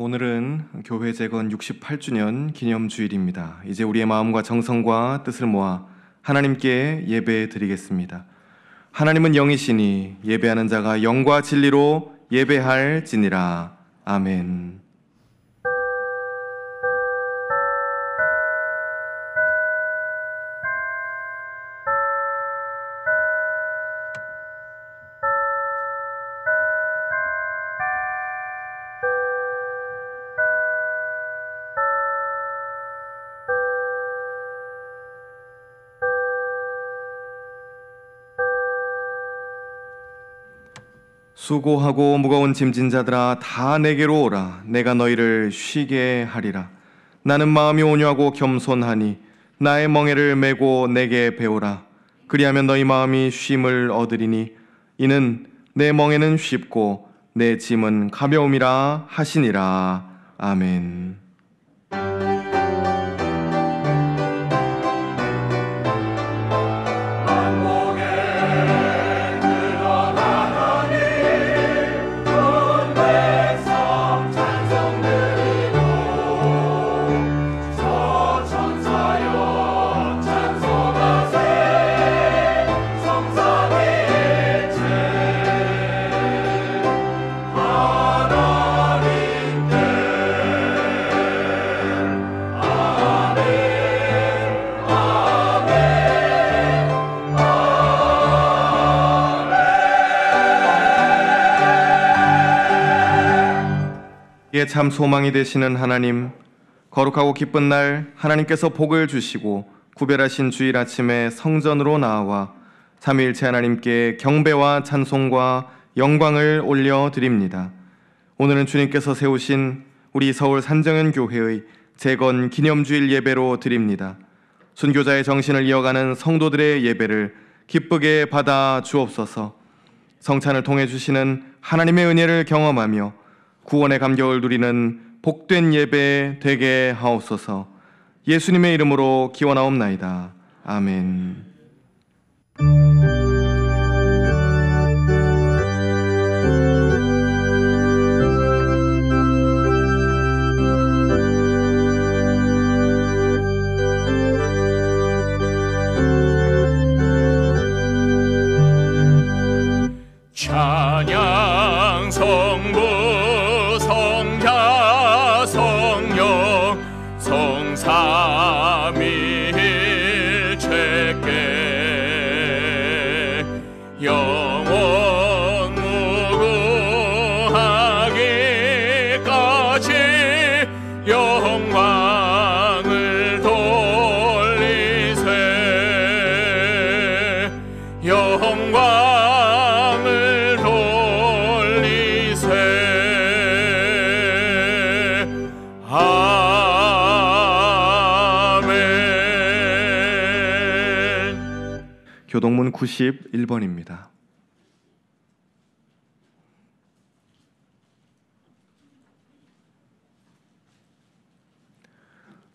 오늘은 교회 재건 68주년 기념주일입니다. 이제 우리의 마음과 정성과 뜻을 모아 하나님께 예배 드리겠습니다. 하나님은 영이시니 예배하는 자가 영과 진리로 예배할지니라. 아멘. 수고하고 무거운 짐진 자들아 다 내게로 오라. 내가 너희를 쉬게 하리라. 나는 마음이 온유하고 겸손하니 나의 멍에를 메고 내게 배우라. 그리하면 너희 마음이 쉼을 얻으리니 이는 내 멍에는 쉽고 내 짐은 가벼움이라 하시니라. 아멘. 참 소망이 되시는 하나님, 거룩하고 기쁜 날 하나님께서 복을 주시고 구별하신 주일 아침에 성전으로 나와 삼위일체 하나님께 경배와 찬송과 영광을 올려드립니다. 오늘은 주님께서 세우신 우리 서울 산정현 교회의 재건 기념주일 예배로 드립니다. 순교자의 정신을 이어가는 성도들의 예배를 기쁘게 받아 주옵소서. 성찬을 통해 주시는 하나님의 은혜를 경험하며 구원의 감격을 누리는 복된 예배 되게 하옵소서. 예수님의 이름으로 기원하옵나이다. 아멘. 찬양 성부 삼위일체께 영원 무궁하기까지 영광을 돌리세. 영광을 돌리세. 교동문 91번입니다.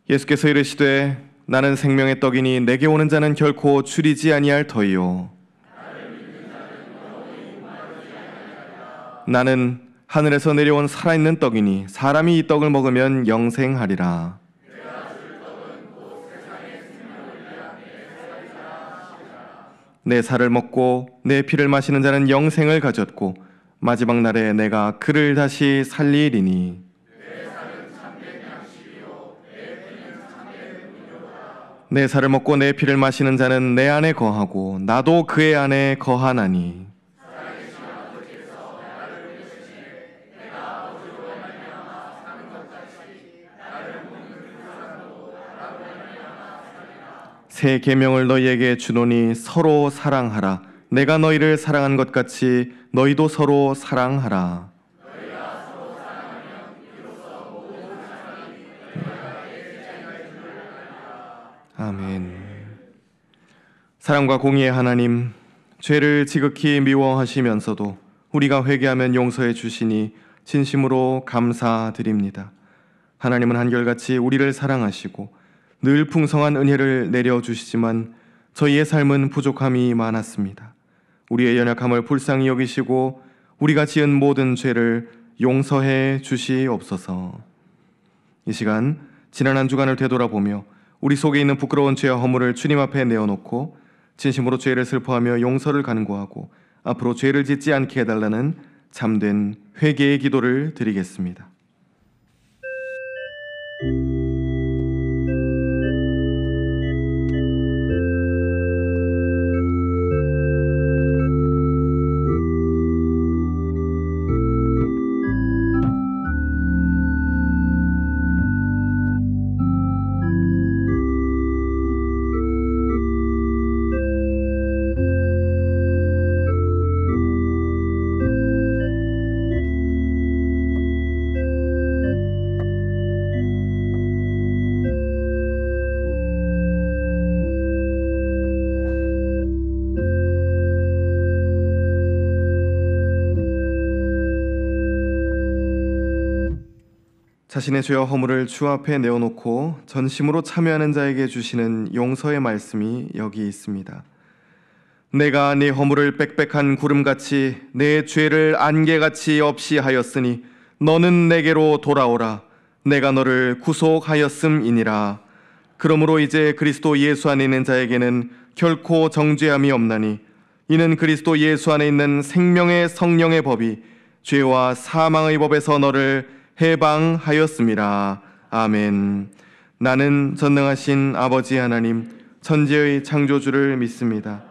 예수께서 이르시되 나는 생명의 떡이니 내게 오는 자는 결코 줄이지 아니할 터이요. 나는 하늘에서 내려온 살아있는 떡이니 사람이 이 떡을 먹으면 영생하리라. 내 살을 먹고 내 피를 마시는 자는 영생을 가졌고 마지막 날에 내가 그를 다시 살리리니. 내 살을 먹고 내 피를 마시는 자는 내 안에 거하고 나도 그의 안에 거하나니. 새 계명을 너희에게 주노니 서로 사랑하라. 내가 너희를 사랑한 것 같이 너희도 서로 사랑하라. 아멘. 사랑과 공의의 하나님, 죄를 지극히 미워하시면서도 우리가 회개하면 용서해 주시니 진심으로 감사드립니다. 하나님은 한결같이 우리를 사랑하시고 늘 풍성한 은혜를 내려주시지만 저희의 삶은 부족함이 많았습니다. 우리의 연약함을 불쌍히 여기시고 우리가 지은 모든 죄를 용서해 주시옵소서. 이 시간 지난 한 주간을 되돌아보며 우리 속에 있는 부끄러운 죄와 허물을 주님 앞에 내어놓고 진심으로 죄를 슬퍼하며 용서를 간구하고 앞으로 죄를 짓지 않게 해달라는 참된 회개의 기도를 드리겠습니다. 자신의 죄와 허물을 주 앞에 내어놓고 전심으로 참여하는 자에게 주시는 용서의 말씀이 여기 있습니다. 내가 네 허물을 빽빽한 구름같이 내 죄를 안개같이 없이 하였으니 너는 내게로 돌아오라. 내가 너를 구속하였음이니라. 그러므로 이제 그리스도 예수 안에 있는 자에게는 결코 정죄함이 없나니 이는 그리스도 예수 안에 있는 생명의 성령의 법이 죄와 사망의 법에서 너를 해방하였음이라. 아멘. 나는 전능하신 아버지 하나님 천지의 창조주를 믿습니다.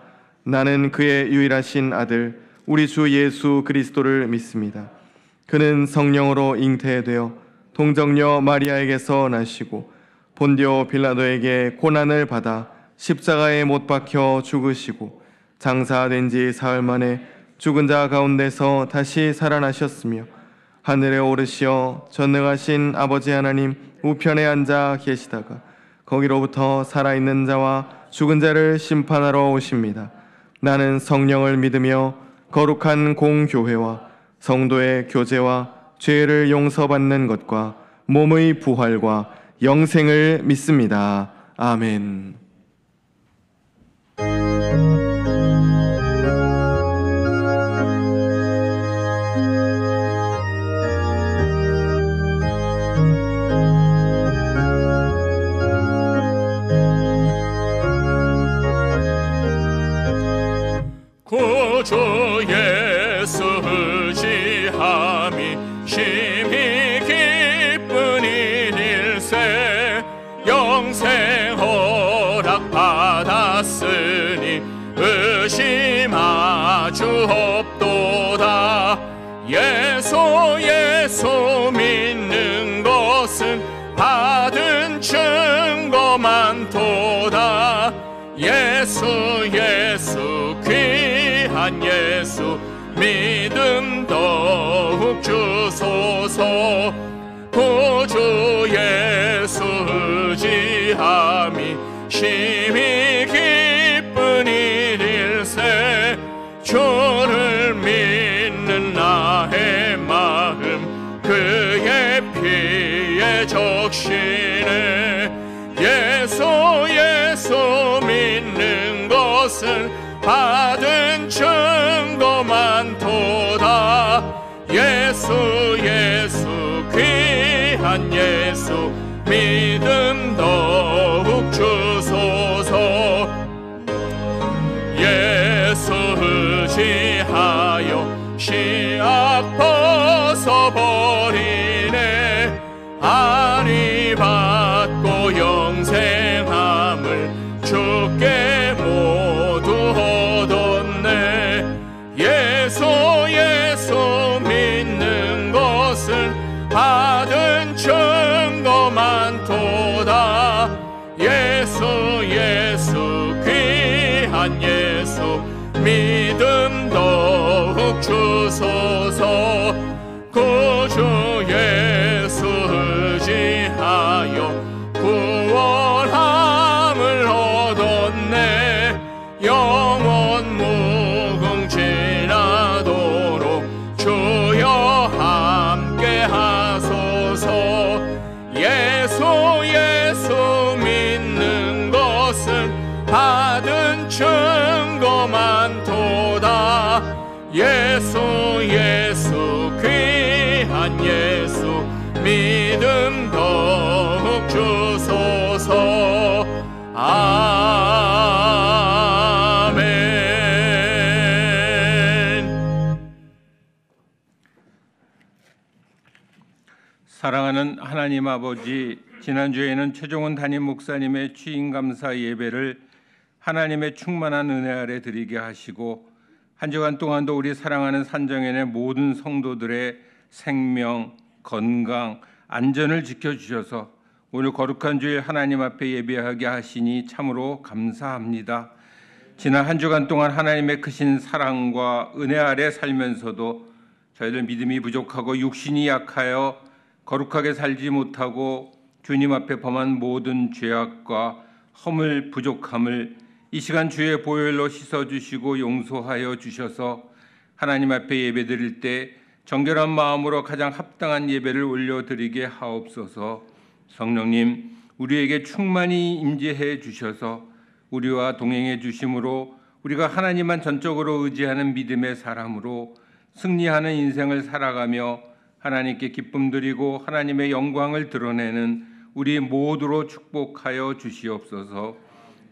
나는 그의 유일하신 아들 우리 주 예수 그리스도를 믿습니다. 그는 성령으로 잉태되어 동정녀 마리아에게서 나시고 본디오 빌라도에게 고난을 받아 십자가에 못 박혀 죽으시고 장사된 지 사흘 만에 죽은 자 가운데서 다시 살아나셨으며 하늘에 오르시어 전능하신 아버지 하나님 우편에 앉아 계시다가 거기로부터 살아있는 자와 죽은 자를 심판하러 오십니다. 나는 성령을 믿으며 거룩한 공교회와 성도의 교제와 죄를 용서받는 것과 몸의 부활과 영생을 믿습니다. 아멘. 구주 예수 의지함이 심히 기쁜 일일세 영생 허락 받았으니 의심하주 없도다. 예수 믿는 것은 받은 증거 많도다. 예수 귀한 예수 믿음 더욱 주소서. 구주 예수 의지함이 심히 기쁜 일일세 주를 믿는 나의 마음 그의 피에 적시네. 예수 믿는 것은 받은 증거 많도다. 예수 귀한 예수 믿음 더욱 주소서. 예수 의지하여 시악 벗어버리네. 아리 받고 영생함을 주께 모두 얻었네. 예수 믿는 것은 받은 증거 많도다. 예수 귀한 예수 믿음 더욱 주소서. 구주 예수 의지하여 구원함을 얻었네. 영원 무궁지나도록 주여 함께 하소서. 예수 믿는 것은 받은 증거 많도다. 예수 귀한 귀한 예수 믿음 더욱 주소서. 아멘. 사랑하는 하나님 아버지, 지난주에는 최종원 담임 목사님의 취임감사 예배를 하나님의 충만한 은혜 아래 드리게 하시고, 한 주간 동안도 우리 사랑하는 산정연의 모든 성도들의 생명, 건강, 안전을 지켜주셔서 오늘 거룩한 주일 하나님 앞에 예배하게 하시니 참으로 감사합니다. 지난 한 주간 동안 하나님의 크신 사랑과 은혜 아래 살면서도 저희들 믿음이 부족하고 육신이 약하여 거룩하게 살지 못하고 주님 앞에 범한 모든 죄악과 허물, 부족함을 이 시간 주의 보혈로 씻어주시고 용서하여 주셔서 하나님 앞에 예배드릴 때 정결한 마음으로 가장 합당한 예배를 올려드리게 하옵소서. 성령님, 우리에게 충만히 임재해 주셔서 우리와 동행해 주심으로 우리가 하나님만 전적으로 의지하는 믿음의 사람으로 승리하는 인생을 살아가며 하나님께 기쁨 드리고 하나님의 영광을 드러내는 우리 모두로 축복하여 주시옵소서.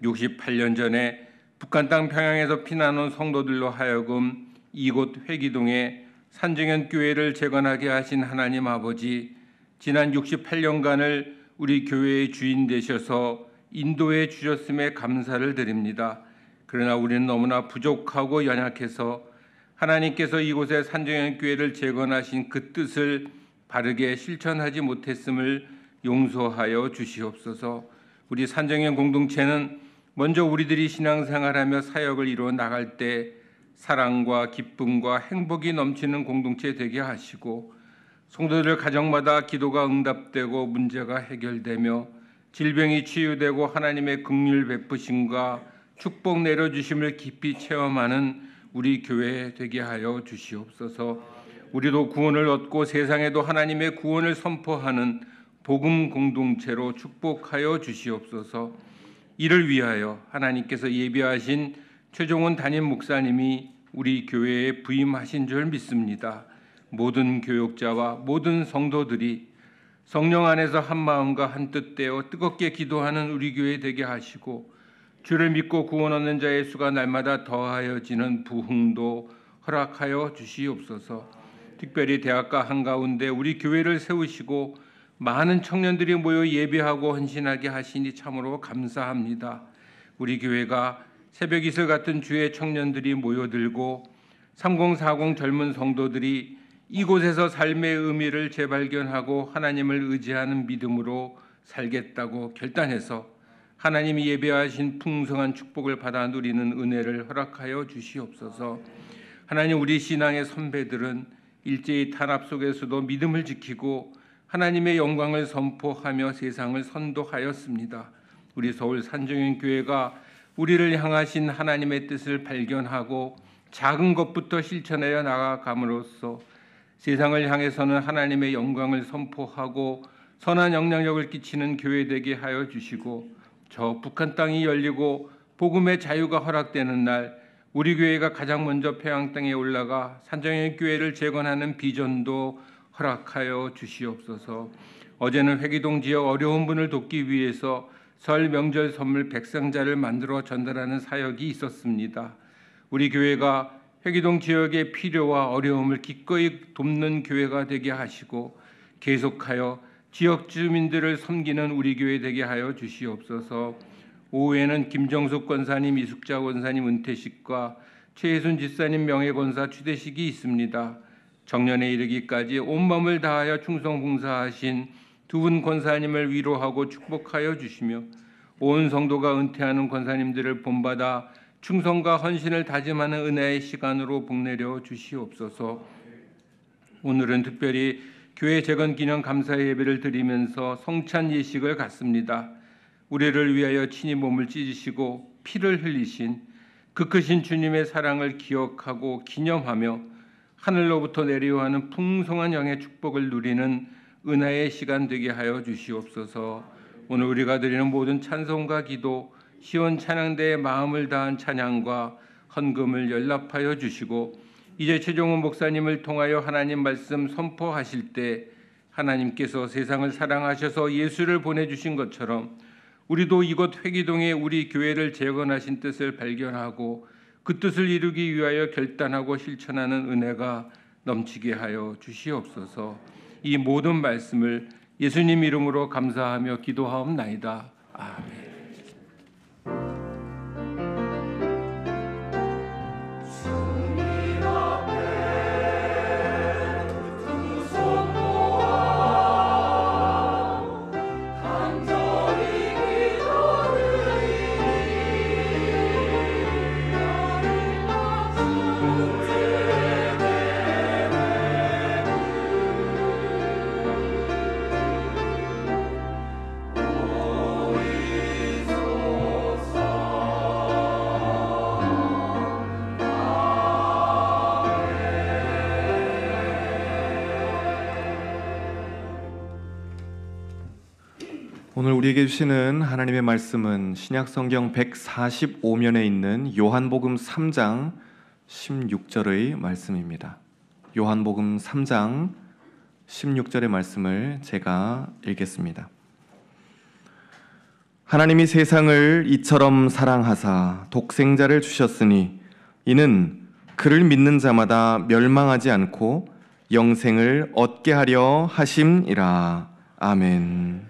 68년 전에 북한 땅 평양에서 피난 온 성도들로 하여금 이곳 회기동에 산정연 교회를 재건하게 하신 하나님 아버지, 지난 68년간을 우리 교회의 주인 되셔서 인도해 주셨음에 감사를 드립니다. 그러나 우리는 너무나 부족하고 연약해서 하나님께서 이곳에 산정연 교회를 재건하신 그 뜻을 바르게 실천하지 못했음을 용서하여 주시옵소서. 우리 산정연 공동체는 먼저 우리들이 신앙생활하며 사역을 이루어 나갈 때 사랑과 기쁨과 행복이 넘치는 공동체 되게 하시고, 성도들 가정마다 기도가 응답되고 문제가 해결되며 질병이 치유되고 하나님의 긍휼 베푸심과 축복 내려주심을 깊이 체험하는 우리 교회 되게 하여 주시옵소서. 우리도 구원을 얻고 세상에도 하나님의 구원을 선포하는 복음 공동체로 축복하여 주시옵소서. 이를 위하여 하나님께서 예비하신 최종원 담임 목사님이 우리 교회에 부임하신 줄 믿습니다. 모든 교역자와 모든 성도들이 성령 안에서 한 마음과 한 뜻되어 뜨겁게 기도하는 우리 교회 되게 하시고, 주를 믿고 구원 얻는 자의 수가 날마다 더하여지는 부흥도 허락하여 주시옵소서. 특별히 대학가 한가운데 우리 교회를 세우시고 많은 청년들이 모여 예배하고 헌신하게 하시니 참으로 감사합니다. 우리 교회가 새벽 이슬 같은 주의 청년들이 모여들고 3040 젊은 성도들이 이곳에서 삶의 의미를 재발견하고 하나님을 의지하는 믿음으로 살겠다고 결단해서 하나님이 예배하신 풍성한 축복을 받아 누리는 은혜를 허락하여 주시옵소서. 하나님, 우리 신앙의 선배들은 일제히 탄압 속에서도 믿음을 지키고 하나님의 영광을 선포하며 세상을 선도하였습니다. 우리 서울 산정연 교회가 우리를 향하신 하나님의 뜻을 발견하고 작은 것부터 실천하여 나아감으로써 세상을 향해서는 하나님의 영광을 선포하고 선한 영향력을 끼치는 교회 되게 하여 주시고, 저 북한 땅이 열리고 복음의 자유가 허락되는 날 우리 교회가 가장 먼저 평양 땅에 올라가 산정연 교회를 재건하는 비전도 허락하여 주시옵소서. 어제는 회기동 지역 어려운 분을 돕기 위해서 설 명절 선물 백상자를 만들어 전달하는 사역이 있었습니다. 우리 교회가 회기동 지역의 필요와 어려움을 기꺼이 돕는 교회가 되게 하시고 계속하여 지역 주민들을 섬기는 우리 교회 되게 하여 주시옵소서. 오후에는 김정숙 권사님, 이숙자 권사님 은퇴식과 최혜순 집사님 명예권사 추대식이 있습니다. 정년에 이르기까지 온 마음을 다하여 충성 봉사하신 두 분 권사님을 위로하고 축복하여 주시며, 온 성도가 은퇴하는 권사님들을 본받아 충성과 헌신을 다짐하는 은혜의 시간으로 복내려 주시옵소서. 오늘은 특별히 교회 재건 기념 감사 예배를 드리면서 성찬 예식을 갖습니다. 우리를 위하여 친히 몸을 찢으시고 피를 흘리신 그 크신 주님의 사랑을 기억하고 기념하며 하늘로부터 내려오는 풍성한 영의 축복을 누리는 은혜의 시간 되게 하여 주시옵소서. 오늘 우리가 드리는 모든 찬송과 기도, 시온 찬양대에 마음을 다한 찬양과 헌금을 연락하여 주시고, 이제 최종원 목사님을 통하여 하나님 말씀 선포하실 때 하나님께서 세상을 사랑하셔서 예수를 보내주신 것처럼 우리도 이곳 회기동에 우리 교회를 재건하신 뜻을 발견하고 그 뜻을 이루기 위하여 결단하고 실천하는 은혜가 넘치게 하여 주시옵소서. 이 모든 말씀을 예수님 이름으로 감사하며 기도하옵나이다. 아멘. 오늘 우리에게 주시는 하나님의 말씀은 신약성경 145면에 있는 요한복음 3장 16절의 말씀입니다. 요한복음 3장 16절의 말씀을 제가 읽겠습니다. 하나님이 세상을 이처럼 사랑하사 독생자를 주셨으니 이는 그를 믿는 자마다 멸망하지 않고 영생을 얻게 하려 하심이라. 아멘.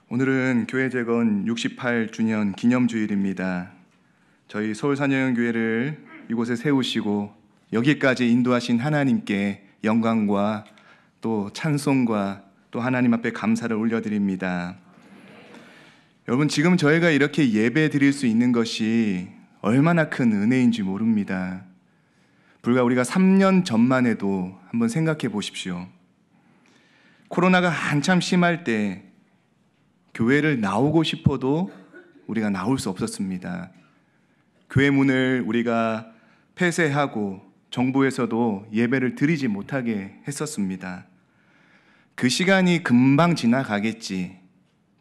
오늘은 교회 재건 68주년 기념주일입니다. 저희 서울산영교회를 이곳에 세우시고 여기까지 인도하신 하나님께 영광과 또 찬송과 또 하나님 앞에 감사를 올려드립니다. 여러분, 지금 저희가 이렇게 예배 드릴 수 있는 것이 얼마나 큰 은혜인지 모릅니다. 불과 우리가 3년 전만 해도 한번 생각해 보십시오. 코로나가 한참 심할 때 교회를 나오고 싶어도 우리가 나올 수 없었습니다. 교회 문을 우리가 폐쇄하고 정부에서도 예배를 드리지 못하게 했었습니다. 그 시간이 금방 지나가겠지,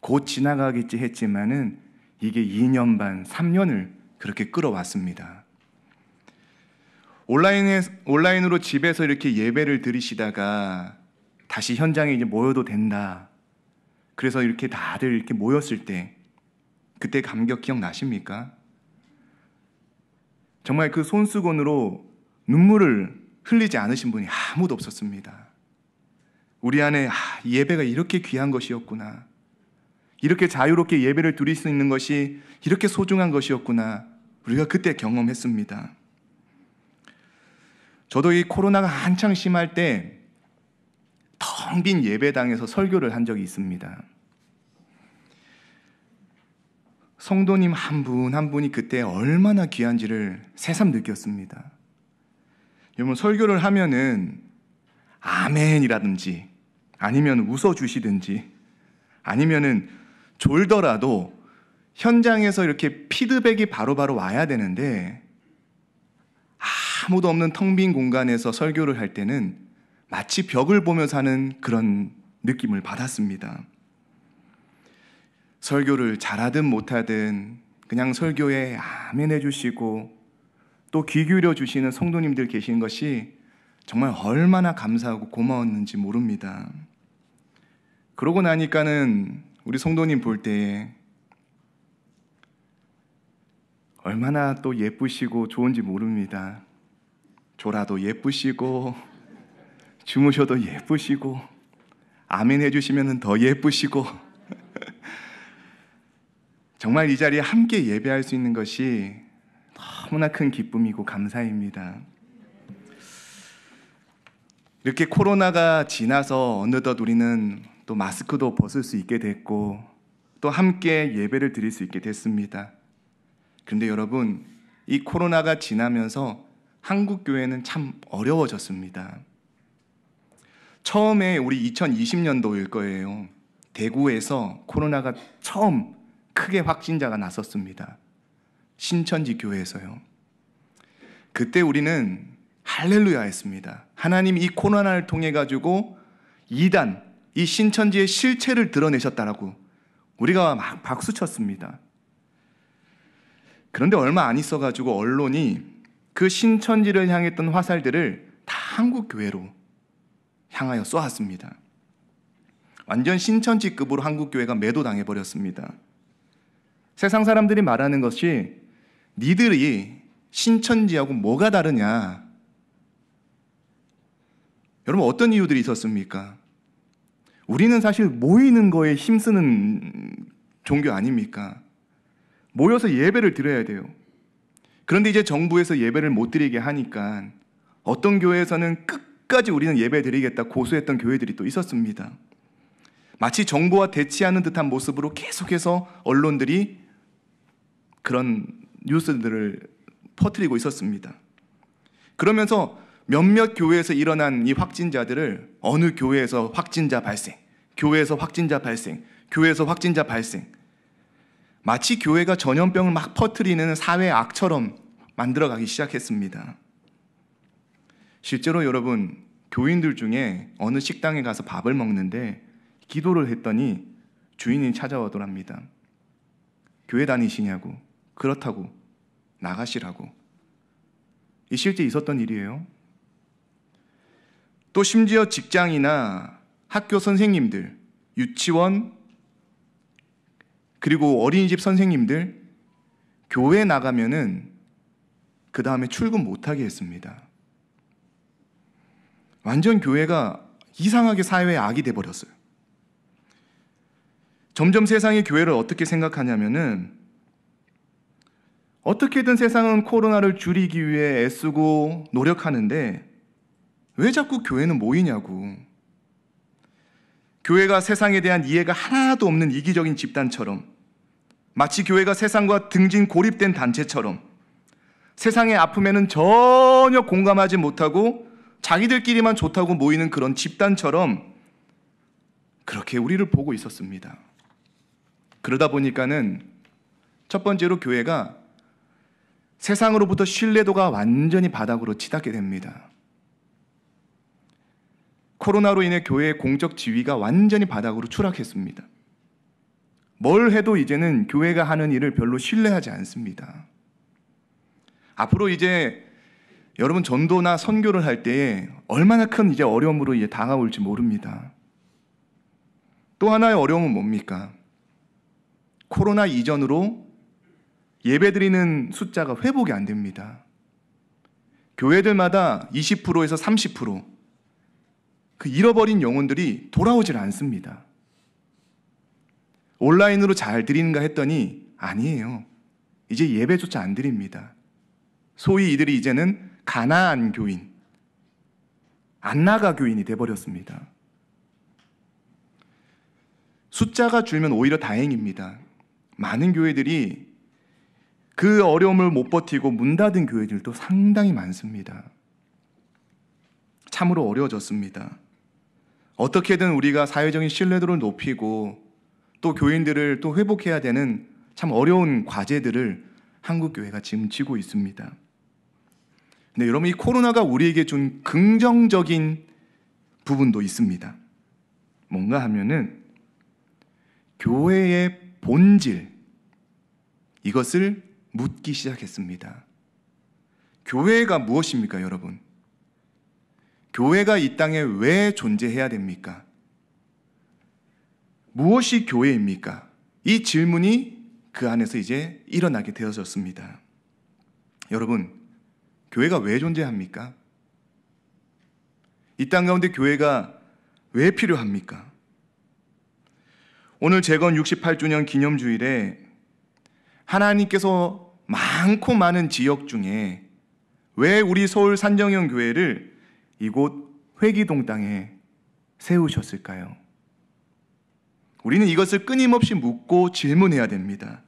곧 지나가겠지 했지만은 이게 2년 반, 3년을 그렇게 끌어왔습니다. 온라인으로 집에서 이렇게 예배를 드리시다가 다시 현장에 이제 모여도 된다. 그래서 이렇게 다들 이렇게 모였을 때 그때 감격 기억나십니까? 정말 그 손수건으로 눈물을 흘리지 않으신 분이 아무도 없었습니다. 우리 안에 예배가 이렇게 귀한 것이었구나, 이렇게 자유롭게 예배를 드릴 수 있는 것이 이렇게 소중한 것이었구나, 우리가 그때 경험했습니다. 저도 이 코로나가 한창 심할 때 텅 빈 예배당에서 설교를 한 적이 있습니다. 성도님 한 분 한 분이 그때 얼마나 귀한지를 새삼 느꼈습니다. 여러분, 설교를 하면은 아멘이라든지 아니면 웃어주시든지 아니면은 졸더라도 현장에서 이렇게 피드백이 바로바로 와야 되는데 아무도 없는 텅 빈 공간에서 설교를 할 때는 마치 벽을 보면서 하는 그런 느낌을 받았습니다. 설교를 잘하든 못하든 그냥 설교에 아멘 해주시고 또 귀 기울여 주시는 성도님들 계신 것이 정말 얼마나 감사하고 고마웠는지 모릅니다. 그러고 나니까는 우리 성도님 볼 때에 얼마나 또 예쁘시고 좋은지 모릅니다. 졸아도 예쁘시고 주무셔도 예쁘시고 아멘 해주시면 더 예쁘시고 정말 이 자리에 함께 예배할 수 있는 것이 너무나 큰 기쁨이고 감사입니다. 이렇게 코로나가 지나서 어느덧 우리는 또 마스크도 벗을 수 있게 됐고 또 함께 예배를 드릴 수 있게 됐습니다. 그런데 여러분, 이 코로나가 지나면서 한국 교회는 참 어려워졌습니다. 처음에 우리 2020년도일 거예요. 대구에서 코로나가 처음 크게 확진자가 났었습니다. 신천지 교회에서요. 그때 우리는 할렐루야 했습니다. 하나님 이 코로나를 통해 가지고 이단, 이 신천지의 실체를 드러내셨다라고 우리가 막 박수 쳤습니다. 그런데 얼마 안 있어 가지고 언론이 그 신천지를 향했던 화살들을 다 한국 교회로 향하여 쏘았습니다. 완전 신천지급으로 한국 교회가 매도당해 버렸습니다. 세상 사람들이 말하는 것이 니들이 신천지하고 뭐가 다르냐. 여러분, 어떤 이유들이 있었습니까? 우리는 사실 모이는 거에 힘쓰는 종교 아닙니까? 모여서 예배를 드려야 돼요. 그런데 이제 정부에서 예배를 못 드리게 하니까 어떤 교회에서는 끝까지 우리는 예배 드리겠다 고수했던 교회들이 또 있었습니다. 마치 정부와 대치하는 듯한 모습으로 계속해서 언론들이 그런 뉴스들을 퍼뜨리고 있었습니다. 그러면서 몇몇 교회에서 일어난 이 확진자들을 어느 교회에서 확진자 발생, 교회에서 확진자 발생, 교회에서 확진자 발생, 마치 교회가 전염병을 막 퍼뜨리는 사회 악처럼 만들어가기 시작했습니다. 실제로 여러분, 교인들 중에 어느 식당에 가서 밥을 먹는데 기도를 했더니 주인이 찾아오더랍니다. 교회 다니시냐고. 그렇다고 나가시라고. 이 실제 있었던 일이에요. 또 심지어 직장이나 학교 선생님들, 유치원, 그리고 어린이집 선생님들 교회 나가면은 그 다음에 출근 못하게 했습니다. 완전 교회가 이상하게 사회의 악이 돼버렸어요. 점점 세상이 교회를 어떻게 생각하냐면은 어떻게든 세상은 코로나를 줄이기 위해 애쓰고 노력하는데 왜 자꾸 교회는 모이냐고. 교회가 세상에 대한 이해가 하나도 없는 이기적인 집단처럼, 마치 교회가 세상과 등진 고립된 단체처럼, 세상의 아픔에는 전혀 공감하지 못하고 자기들끼리만 좋다고 모이는 그런 집단처럼 그렇게 우리를 보고 있었습니다. 그러다 보니까는 첫 번째로 교회가 세상으로부터 신뢰도가 완전히 바닥으로 치닫게 됩니다. 코로나로 인해 교회의 공적 지위가 완전히 바닥으로 추락했습니다. 뭘 해도 이제는 교회가 하는 일을 별로 신뢰하지 않습니다. 앞으로 이제 여러분 전도나 선교를 할 때에 얼마나 큰 이제 어려움으로 이제 다가올지 모릅니다. 또 하나의 어려움은 뭡니까? 코로나 이전으로 예배드리는 숫자가 회복이 안 됩니다. 교회들마다 20%에서 30% 그 잃어버린 영혼들이 돌아오질 않습니다. 온라인으로 잘 드리는가 했더니 아니에요. 이제 예배조차 안 드립니다. 소위 이들이 이제는 가나안 교인, 안나가 교인이 돼버렸습니다. 숫자가 줄면 오히려 다행입니다. 많은 교회들이 그 어려움을 못 버티고 문 닫은 교회들도 상당히 많습니다. 참으로 어려워졌습니다. 어떻게든 우리가 사회적인 신뢰도를 높이고 또 교인들을 또 회복해야 되는 참 어려운 과제들을 한국 교회가 지금 지고 있습니다. 근데 여러분, 이 코로나가 우리에게 준 긍정적인 부분도 있습니다. 뭔가 하면은 교회의 본질, 이것을 묻기 시작했습니다. 교회가 무엇입니까, 여러분? 교회가 이 땅에 왜 존재해야 됩니까? 무엇이 교회입니까? 이 질문이 그 안에서 이제 일어나게 되어졌습니다. 여러분, 교회가 왜 존재합니까? 이 땅 가운데 교회가 왜 필요합니까? 오늘 재건 68주년 기념주일에 하나님께서 많고 많은 지역 중에 왜 우리 서울 산정형 교회를 이곳 회기동 땅에 세우셨을까요? 우리는 이것을 끊임없이 묻고 질문해야 됩니다.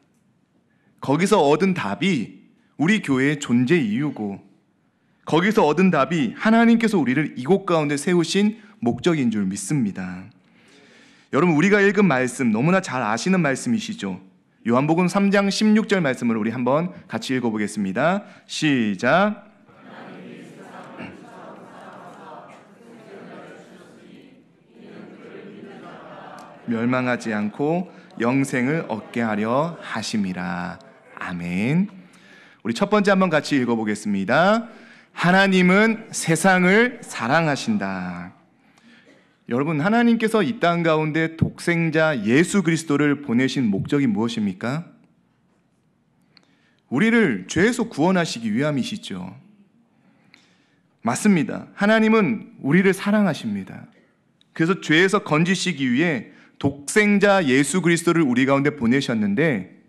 거기서 얻은 답이 우리 교회의 존재 이유고, 거기서 얻은 답이 하나님께서 우리를 이곳 가운데 세우신 목적인 줄 믿습니다. 여러분, 우리가 읽은 말씀 너무나 잘 아시는 말씀이시죠? 요한복음 3장 16절 말씀을 우리 한번 같이 읽어보겠습니다. 시작. 멸망하지 않고 영생을 얻게 하려 하심이라. 아멘. 우리 첫 번째 한번 같이 읽어보겠습니다. 하나님은 세상을 사랑하신다. 여러분, 하나님께서 이 땅 가운데 독생자 예수 그리스도를 보내신 목적이 무엇입니까? 우리를 죄에서 구원하시기 위함이시죠. 맞습니다. 하나님은 우리를 사랑하십니다. 그래서 죄에서 건지시기 위해 독생자 예수 그리스도를 우리 가운데 보내셨는데,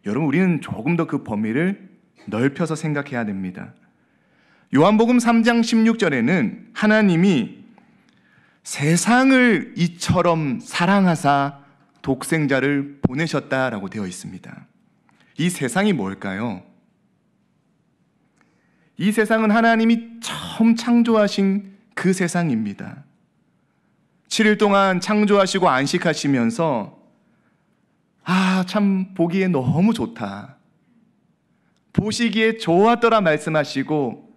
여러분, 우리는 조금 더 그 범위를 넓혀서 생각해야 됩니다. 요한복음 3장 16절에는 하나님이 세상을 이처럼 사랑하사 독생자를 보내셨다라고 되어 있습니다. 이 세상이 뭘까요? 이 세상은 하나님이 처음 창조하신 그 세상입니다. 7일 동안 창조하시고 안식하시면서 참 보기에 너무 좋다, 보시기에 좋았더라 말씀하시고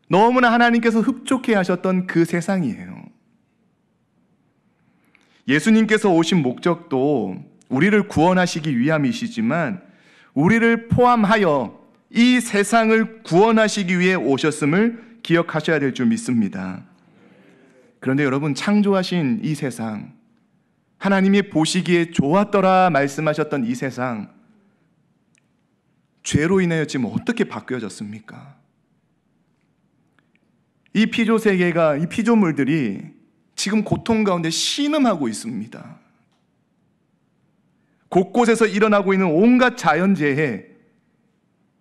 너무나 하나님께서 흡족해 하셨던 그 세상이에요. 예수님께서 오신 목적도 우리를 구원하시기 위함이시지만 우리를 포함하여 이 세상을 구원하시기 위해 오셨음을 기억하셔야 될 줄 믿습니다. 그런데 여러분, 창조하신 이 세상, 하나님이 보시기에 좋았더라 말씀하셨던 이 세상, 죄로 인하여 지금 어떻게 바뀌어졌습니까? 이 피조 세계가, 이 피조물들이 지금 고통 가운데 신음하고 있습니다. 곳곳에서 일어나고 있는 온갖 자연재해,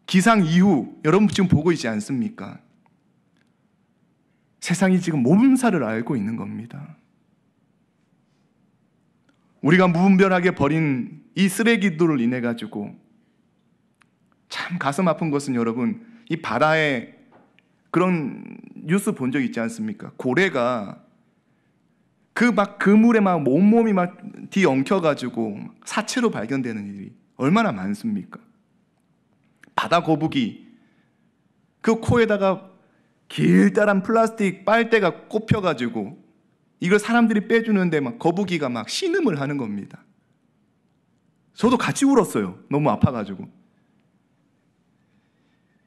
기상 이후 여러분 지금 보고 있지 않습니까? 세상이 지금 몸살을 앓고 있는 겁니다. 우리가 무분별하게 버린 이 쓰레기들을 인해 가지고 참 가슴 아픈 것은 여러분, 이 바다에 그런 뉴스 본 적 있지 않습니까? 고래가 그 물에 막 온몸이 막 뒤엉켜 가지고 사체로 발견되는 일이 얼마나 많습니까? 바다 거북이, 그 코에다가 길다란 플라스틱 빨대가 꼽혀 가지고 이걸 사람들이 빼주는데 막 거북이가 막 신음을 하는 겁니다. 저도 같이 울었어요. 너무 아파가지고.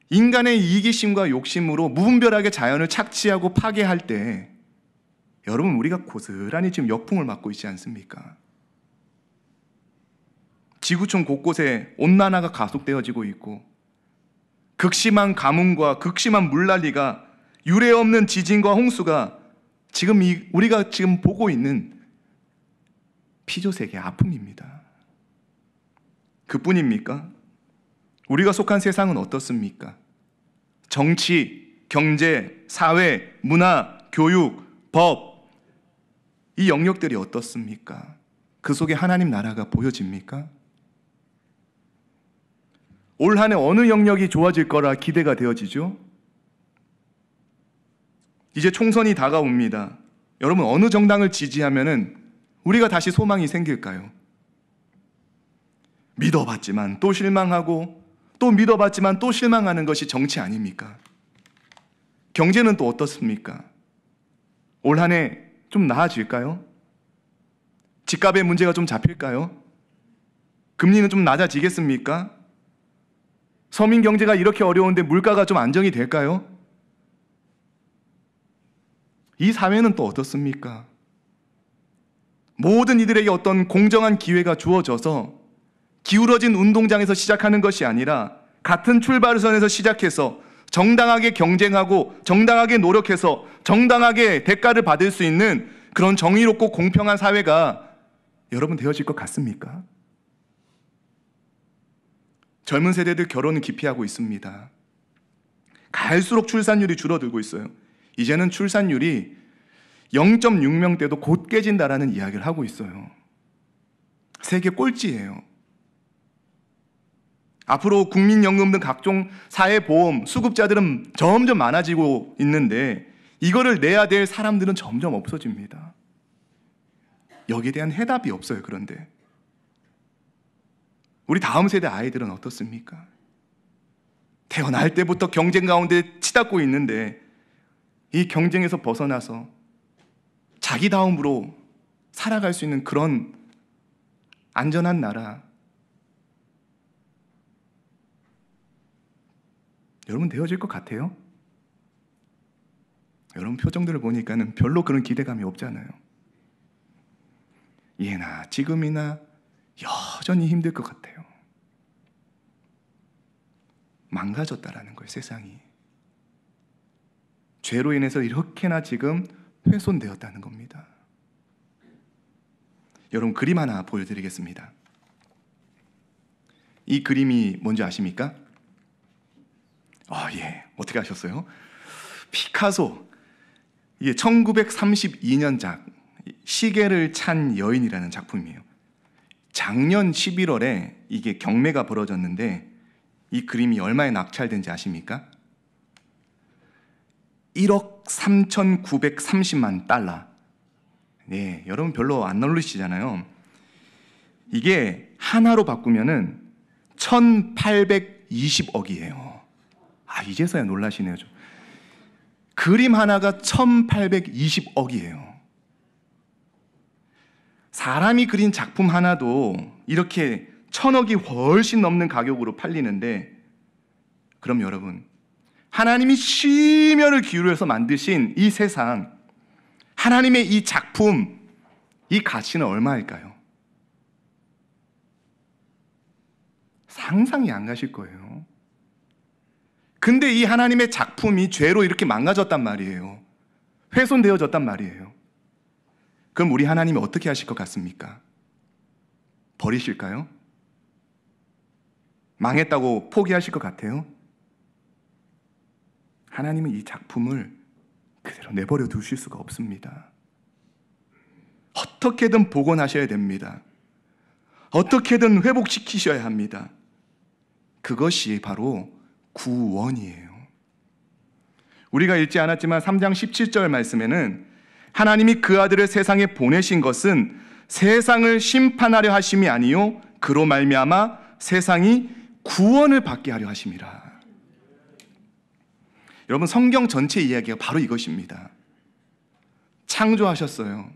인간의 이기심과 욕심으로 무분별하게 자연을 착취하고 파괴할 때 여러분, 우리가 고스란히 지금 역풍을 맞고 있지 않습니까? 지구촌 곳곳에 온난화가 가속되어지고 있고, 극심한 가뭄과 극심한 물난리가, 유례 없는 지진과 홍수가 지금 우리가 지금 보고 있는 피조세계의 아픔입니다. 그뿐입니까? 우리가 속한 세상은 어떻습니까? 정치, 경제, 사회, 문화, 교육, 법, 이 영역들이 어떻습니까? 그 속에 하나님 나라가 보여집니까? 올 한 해 어느 영역이 좋아질 거라 기대가 되어지죠? 이제 총선이 다가옵니다. 여러분, 어느 정당을 지지하면은 우리가 다시 소망이 생길까요? 믿어봤지만 또 실망하고, 또 믿어봤지만 또 실망하는 것이 정치 아닙니까? 경제는 또 어떻습니까? 올 한 해 좀 나아질까요? 집값의 문제가 좀 잡힐까요? 금리는 좀 낮아지겠습니까? 서민 경제가 이렇게 어려운데 물가가 좀 안정이 될까요? 이 사회는 또 어떻습니까? 모든 이들에게 어떤 공정한 기회가 주어져서 기울어진 운동장에서 시작하는 것이 아니라 같은 출발선에서 시작해서 정당하게 경쟁하고 정당하게 노력해서 정당하게 대가를 받을 수 있는 그런 정의롭고 공평한 사회가 여러분 되어질 것 같습니까? 젊은 세대들 결혼을 기피하고 있습니다. 갈수록 출산율이 줄어들고 있어요. 이제는 출산율이 0.6명대도 곧 깨진다라는 이야기를 하고 있어요. 세계 꼴찌예요. 앞으로 국민연금 등 각종 사회보험 수급자들은 점점 많아지고 있는데 이거를 내야 될 사람들은 점점 없어집니다. 여기에 대한 해답이 없어요. 그런데 우리 다음 세대 아이들은 어떻습니까? 태어날 때부터 경쟁 가운데 치닫고 있는데 이 경쟁에서 벗어나서 자기다움으로 살아갈 수 있는 그런 안전한 나라, 여러분 되어질 것 같아요? 여러분 표정들을 보니까는 별로 그런 기대감이 없잖아요. 예나 지금이나 여전히 힘들 것 같아요. 망가졌다라는 거예요, 세상이. 죄로 인해서 이렇게나 지금 훼손되었다는 겁니다. 여러분, 그림 하나 보여드리겠습니다. 이 그림이 뭔지 아십니까? 예. 어떻게 아셨어요? 피카소. 이게 1932년작 시계를 찬 여인이라는 작품이에요. 작년 11월에 이게 경매가 벌어졌는데 이 그림이 얼마에 낙찰된지 아십니까? 1억 3,930만 달러. 네, 여러분 별로 안 놀라시잖아요. 이게 하나로 바꾸면은 1,820억이에요. 이제서야 놀라시네요. 좀. 그림 하나가 1,820억이에요. 사람이 그린 작품 하나도 이렇게 1,000억이 훨씬 넘는 가격으로 팔리는데, 그럼 여러분, 하나님이 심혈을 기울여서 만드신 이 세상, 하나님의 이 작품, 이 가치는 얼마일까요? 상상이 안 가실 거예요. 근데 이 하나님의 작품이 죄로 이렇게 망가졌단 말이에요. 훼손되어졌단 말이에요. 그럼 우리 하나님이 어떻게 하실 것 같습니까? 버리실까요? 망했다고 포기하실 것 같아요? 하나님은 이 작품을 그대로 내버려 두실 수가 없습니다. 어떻게든 복원하셔야 됩니다. 어떻게든 회복시키셔야 합니다. 그것이 바로 구원이에요. 우리가 읽지 않았지만 3장 17절 말씀에는 하나님이 그 아들을 세상에 보내신 것은 세상을 심판하려 하심이 아니요 그로 말미암아 세상이 구원을 받게 하려 하심이라. 여러분, 성경 전체 이야기가 바로 이것입니다. 창조하셨어요.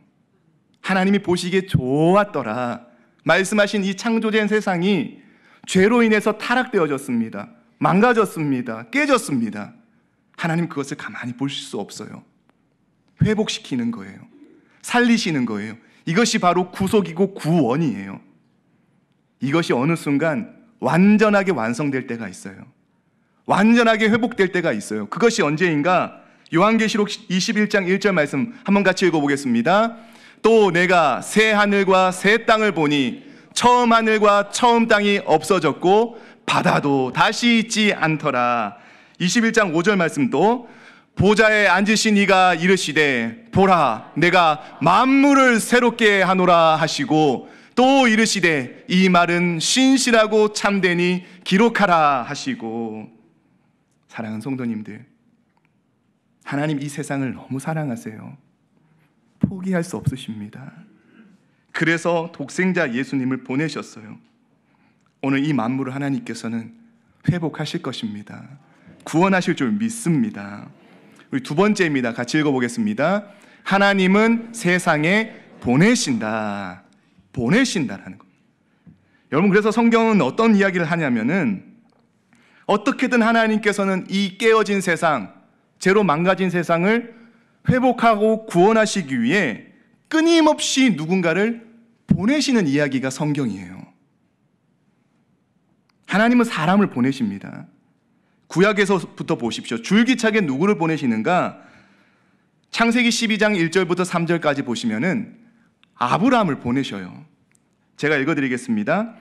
하나님이 보시기에 좋았더라 말씀하신 이 창조된 세상이 죄로 인해서 타락되어졌습니다. 망가졌습니다. 깨졌습니다. 하나님 그것을 가만히 보실 수 없어요. 회복시키는 거예요. 살리시는 거예요. 이것이 바로 구속이고 구원이에요. 이것이 어느 순간 완전하게 완성될 때가 있어요. 완전하게 회복될 때가 있어요. 그것이 언제인가? 요한계시록 21장 1절 말씀 한번 같이 읽어보겠습니다. 또 내가 새 하늘과 새 땅을 보니 처음 하늘과 처음 땅이 없어졌고 바다도 다시 있지 않더라. 21장 5절 말씀도 보좌에 앉으신 이가 이르시되 보라 내가 만물을 새롭게 하노라 하시고 또 이르시되 이 말은 신실하고 참되니 기록하라 하시고. 사랑하는 성도님들, 하나님 이 세상을 너무 사랑하세요. 포기할 수 없으십니다. 그래서 독생자 예수님을 보내셨어요. 오늘 이 만물을 하나님께서는 회복하실 것입니다. 구원하실 줄 믿습니다. 우리 두 번째입니다. 같이 읽어보겠습니다. 하나님은 세상에 보내신다. 보내신다라는 것. 여러분, 그래서 성경은 어떤 이야기를 하냐면은 어떻게든 하나님께서는 이 깨어진 세상, 죄로 망가진 세상을 회복하고 구원하시기 위해 끊임없이 누군가를 보내시는 이야기가 성경이에요. 하나님은 사람을 보내십니다. 구약에서부터 보십시오. 줄기차게 누구를 보내시는가? 창세기 12장 1절부터 3절까지 보시면은 아브라함을 보내셔요. 제가 읽어드리겠습니다.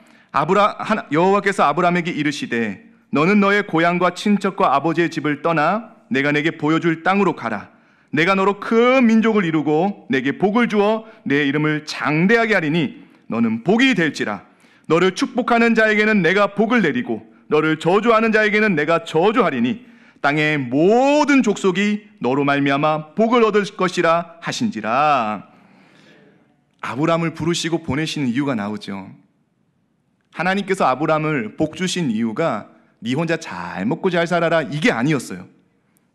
여호와께서 아브라함에게 이르시되 너는 너의 고향과 친척과 아버지의 집을 떠나 내가 내게 보여줄 땅으로 가라. 내가 너로 큰 민족을 이루고 내게 복을 주어 내 이름을 장대하게 하리니 너는 복이 될지라. 너를 축복하는 자에게는 내가 복을 내리고 너를 저주하는 자에게는 내가 저주하리니 땅의 모든 족속이 너로 말미암아 복을 얻을 것이라 하신지라. 아브라함을 부르시고 보내시는 이유가 나오죠. 하나님께서 아브라함을 복 주신 이유가 네 혼자 잘 먹고 잘 살아라 이게 아니었어요.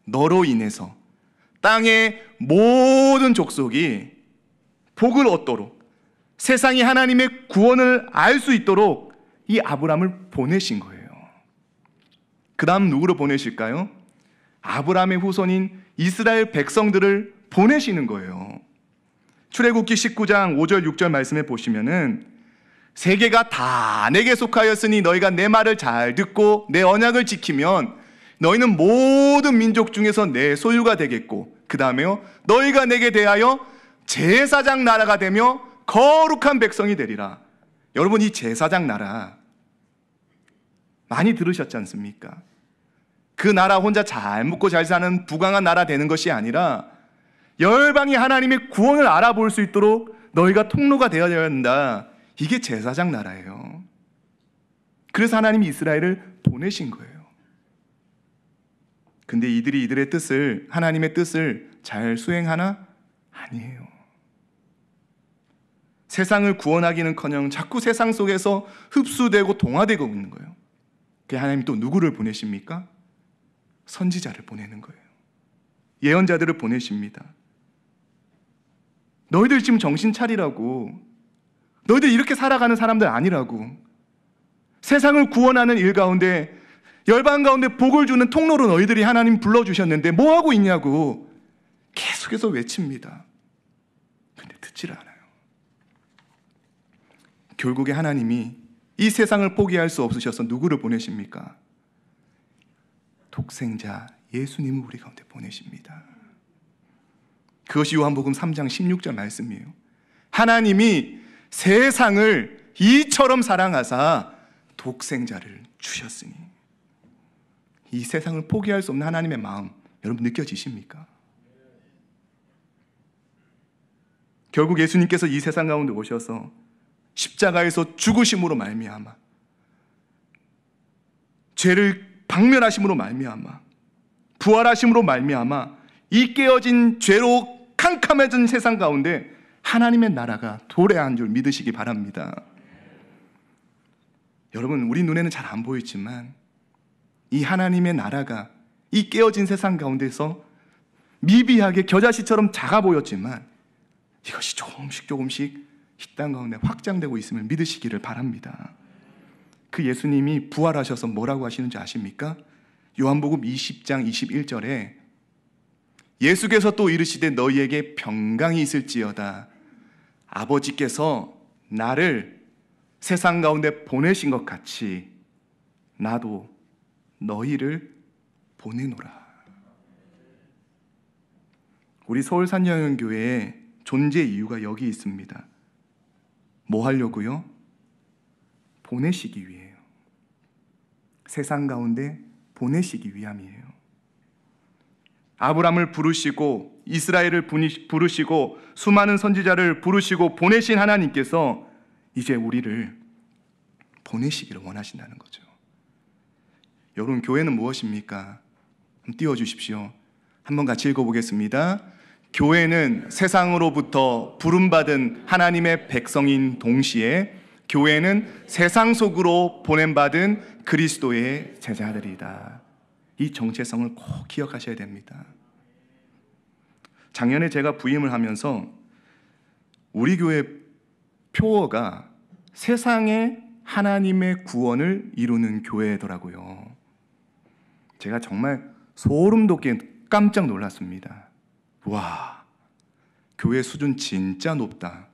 너로 인해서 땅의 모든 족속이 복을 얻도록, 세상이 하나님의 구원을 알 수 있도록 이 아브라함을 보내신 거예요. 그 다음 누구를 보내실까요? 아브라함의 후손인 이스라엘 백성들을 보내시는 거예요. 출애굽기 19장 5절 6절 말씀에 보시면은 세계가 다 내게 속하였으니 너희가 내 말을 잘 듣고 내 언약을 지키면 너희는 모든 민족 중에서 내 소유가 되겠고 그 다음에요 너희가 내게 대하여 제사장 나라가 되며 거룩한 백성이 되리라. 여러분, 이 제사장 나라 많이 들으셨지 않습니까? 그 나라 혼자 잘 먹고 잘 사는 부강한 나라 되는 것이 아니라 열방이 하나님의 구원을 알아볼 수 있도록 너희가 통로가 되어야 한다. 이게 제사장 나라예요. 그래서 하나님이 이스라엘을 보내신 거예요. 근데 이들이 이들의 뜻을, 하나님의 뜻을 잘 수행하나? 아니에요. 세상을 구원하기는커녕 자꾸 세상 속에서 흡수되고 동화되고 있는 거예요. 그래서 하나님이 또 누구를 보내십니까? 선지자를 보내는 거예요. 예언자들을 보내십니다. 너희들 지금 정신 차리라고. 너희들 이렇게 살아가는 사람들 아니라고. 세상을 구원하는 일 가운데, 열방 가운데 복을 주는 통로로 너희들이 하나님 불러주셨는데 뭐하고 있냐고 계속해서 외칩니다. 근데 듣지를 않아요. 결국에 하나님이 이 세상을 포기할 수 없으셔서 누구를 보내십니까? 독생자 예수님을 우리 가운데 보내십니다. 그것이 요한복음 3장 16절 말씀이에요. 하나님이 세상을 이처럼 사랑하사 독생자를 주셨으니 이 세상을 포기할 수 없는 하나님의 마음 여러분 느껴지십니까? 결국 예수님께서 이 세상 가운데 오셔서 십자가에서 죽으심으로 말미암아 죄를 박멸하심으로 말미암아 부활하심으로 말미암아 이 깨어진 죄로 캄캄해진 세상 가운데 하나님의 나라가 도래한 줄 믿으시기 바랍니다. 여러분, 우리 눈에는 잘 안 보이지만 이 하나님의 나라가 이 깨어진 세상 가운데서 미비하게 겨자씨처럼 작아 보였지만 이것이 조금씩 이 땅 가운데 확장되고 있음을 믿으시기를 바랍니다. 그 예수님이 부활하셔서 뭐라고 하시는지 아십니까? 요한복음 20장 21절에 예수께서 또 이르시되 너희에게 평강이 있을지어다. 아버지께서 나를 세상 가운데 보내신 것 같이 나도 너희를 보내노라. 우리 서울산영교회의 존재 이유가 여기 있습니다. 뭐 하려고요? 보내시기 위해요. 세상 가운데 보내시기 위함이에요. 아브라함을 부르시고 이스라엘을 부르시고 수많은 선지자를 부르시고 보내신 하나님께서 이제 우리를 보내시기를 원하신다는 거죠. 여러분, 교회는 무엇입니까? 한번 띄워주십시오. 한번 같이 읽어보겠습니다. 교회는 세상으로부터 부름받은 하나님의 백성인 동시에 교회는 세상 속으로 보냄받은 그리스도의 제자들이다. 이 정체성을 꼭 기억하셔야 됩니다. 작년에 제가 부임을 하면서 우리 교회 표어가 세상에 하나님의 구원을 이루는 교회더라고요. 제가 정말 소름 돋게 깜짝 놀랐습니다. 와, 교회 수준 진짜 높다.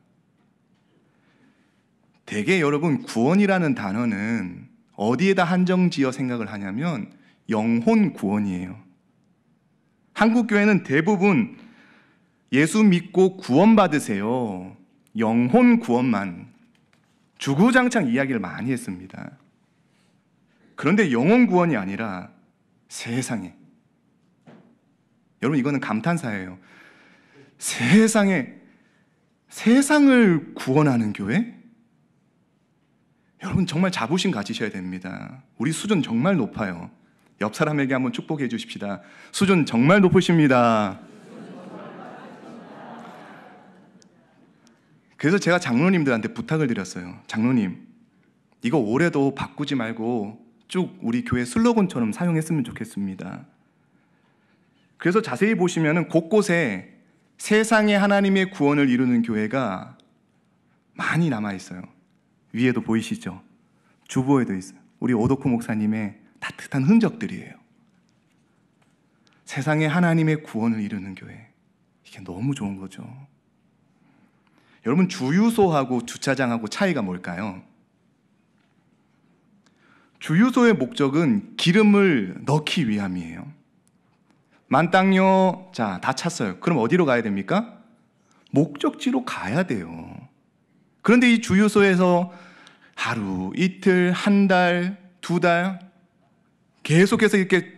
대개 여러분, 구원이라는 단어는 어디에다 한정지어 생각을 하냐면 영혼 구원이에요. 한국 교회는 대부분 예수 믿고 구원받으세요, 영혼 구원만 주구장창 이야기를 많이 했습니다. 그런데 영혼 구원이 아니라 세상에, 여러분 이거는 감탄사예요. 세상을 구원하는 교회? 여러분 정말 자부심 가지셔야 됩니다. 우리 수준 정말 높아요. 옆 사람에게 한번 축복해 주십시다. 수준 정말 높으십니다. 그래서 제가 장로님들한테 부탁을 드렸어요. 장로님, 이거 올해도 바꾸지 말고 쭉 우리 교회 슬로건처럼 사용했으면 좋겠습니다. 그래서 자세히 보시면 곳곳에 세상에 하나님의 구원을 이루는 교회가 많이 남아있어요. 위에도 보이시죠? 주보에도 있어요. 우리 오덕후 목사님의 따뜻한 흔적들이에요. 세상에 하나님의 구원을 이루는 교회, 이게 너무 좋은 거죠. 여러분, 주유소하고 주차장하고 차이가 뭘까요? 주유소의 목적은 기름을 넣기 위함이에요. 만땅요, 자, 다 찼어요. 그럼 어디로 가야 됩니까? 목적지로 가야 돼요. 그런데 이 주유소에서 하루, 이틀, 한 달, 두 달 계속해서 이렇게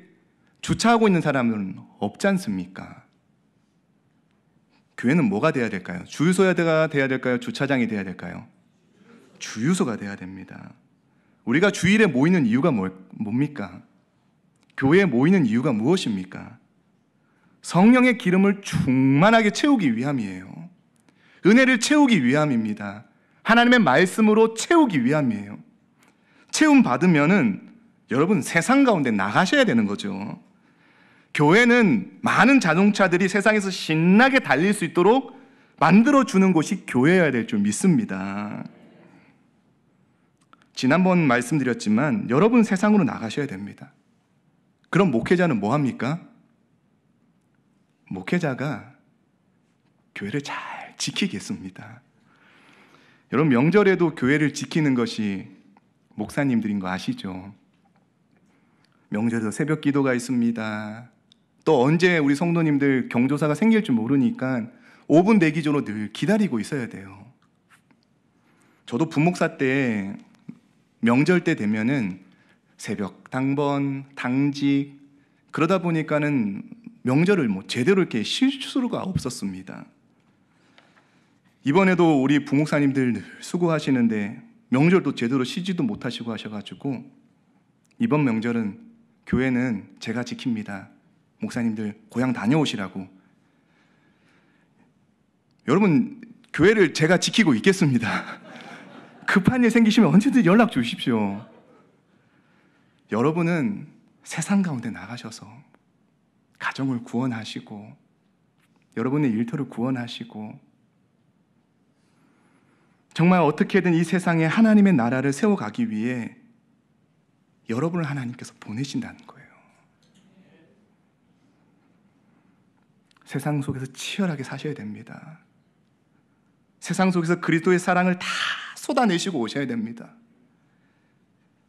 주차하고 있는 사람은 없지 않습니까? 교회는 뭐가 돼야 될까요? 주유소가 돼야 될까요? 주차장이 돼야 될까요? 주유소가 돼야 됩니다. 우리가 주일에 모이는 이유가 뭡니까? 교회에 모이는 이유가 무엇입니까? 성령의 기름을 충만하게 채우기 위함이에요. 은혜를 채우기 위함입니다. 하나님의 말씀으로 채우기 위함이에요. 채움 받으면은 여러분 세상 가운데 나가셔야 되는 거죠. 교회는 많은 자동차들이 세상에서 신나게 달릴 수 있도록 만들어주는 곳이 교회여야 될 줄 믿습니다. 지난번 말씀드렸지만 여러분 세상으로 나가셔야 됩니다. 그럼 목회자는 뭐 합니까? 목회자가 교회를 잘 지키겠습니다. 여러분 명절에도 교회를 지키는 것이 목사님들인 거 아시죠? 명절에도 새벽 기도가 있습니다. 또 언제 우리 성도님들 경조사가 생길지 모르니까 5분 대기조로 늘 기다리고 있어야 돼요. 저도 부목사 때 명절 때 되면은 새벽 당번, 당직, 그러다 보니까는 명절을 제대로 이렇게 쉴 수가 없었습니다. 이번에도 우리 부목사님들 늘 수고하시는데 명절도 제대로 쉬지도 못하시고 하셔가지고 이번 명절은 교회는 제가 지킵니다. 목사님들 고향 다녀오시라고. 여러분, 교회를 제가 지키고 있겠습니다. 급한 일 생기시면 언제든 연락 주십시오. 여러분은 세상 가운데 나가셔서 가정을 구원하시고 여러분의 일터를 구원하시고 정말 어떻게든 이 세상에 하나님의 나라를 세워가기 위해 여러분을 하나님께서 보내신다는 거예요. 세상 속에서 치열하게 사셔야 됩니다. 세상 속에서 그리스도의 사랑을 다 쏟아내시고 오셔야 됩니다.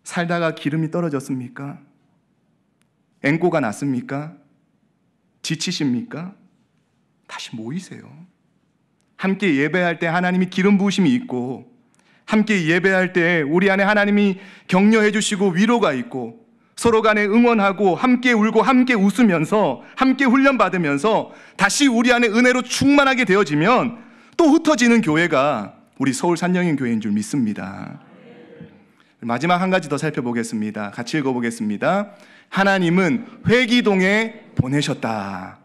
살다가 기름이 떨어졌습니까? 앵꼬가 났습니까? 지치십니까? 다시 모이세요. 함께 예배할 때 하나님이 기름 부으심이 있고 함께 예배할 때 우리 안에 하나님이 격려해 주시고 위로가 있고 서로 간에 응원하고 함께 울고 함께 웃으면서 함께 훈련받으면서 다시 우리 안에 은혜로 충만하게 되어지면 또 흩어지는 교회가 우리 서울 산영인 교회인 줄 믿습니다. 마지막 한 가지 더 살펴보겠습니다. 같이 읽어보겠습니다. 하나님은 회기동에 보내셨다.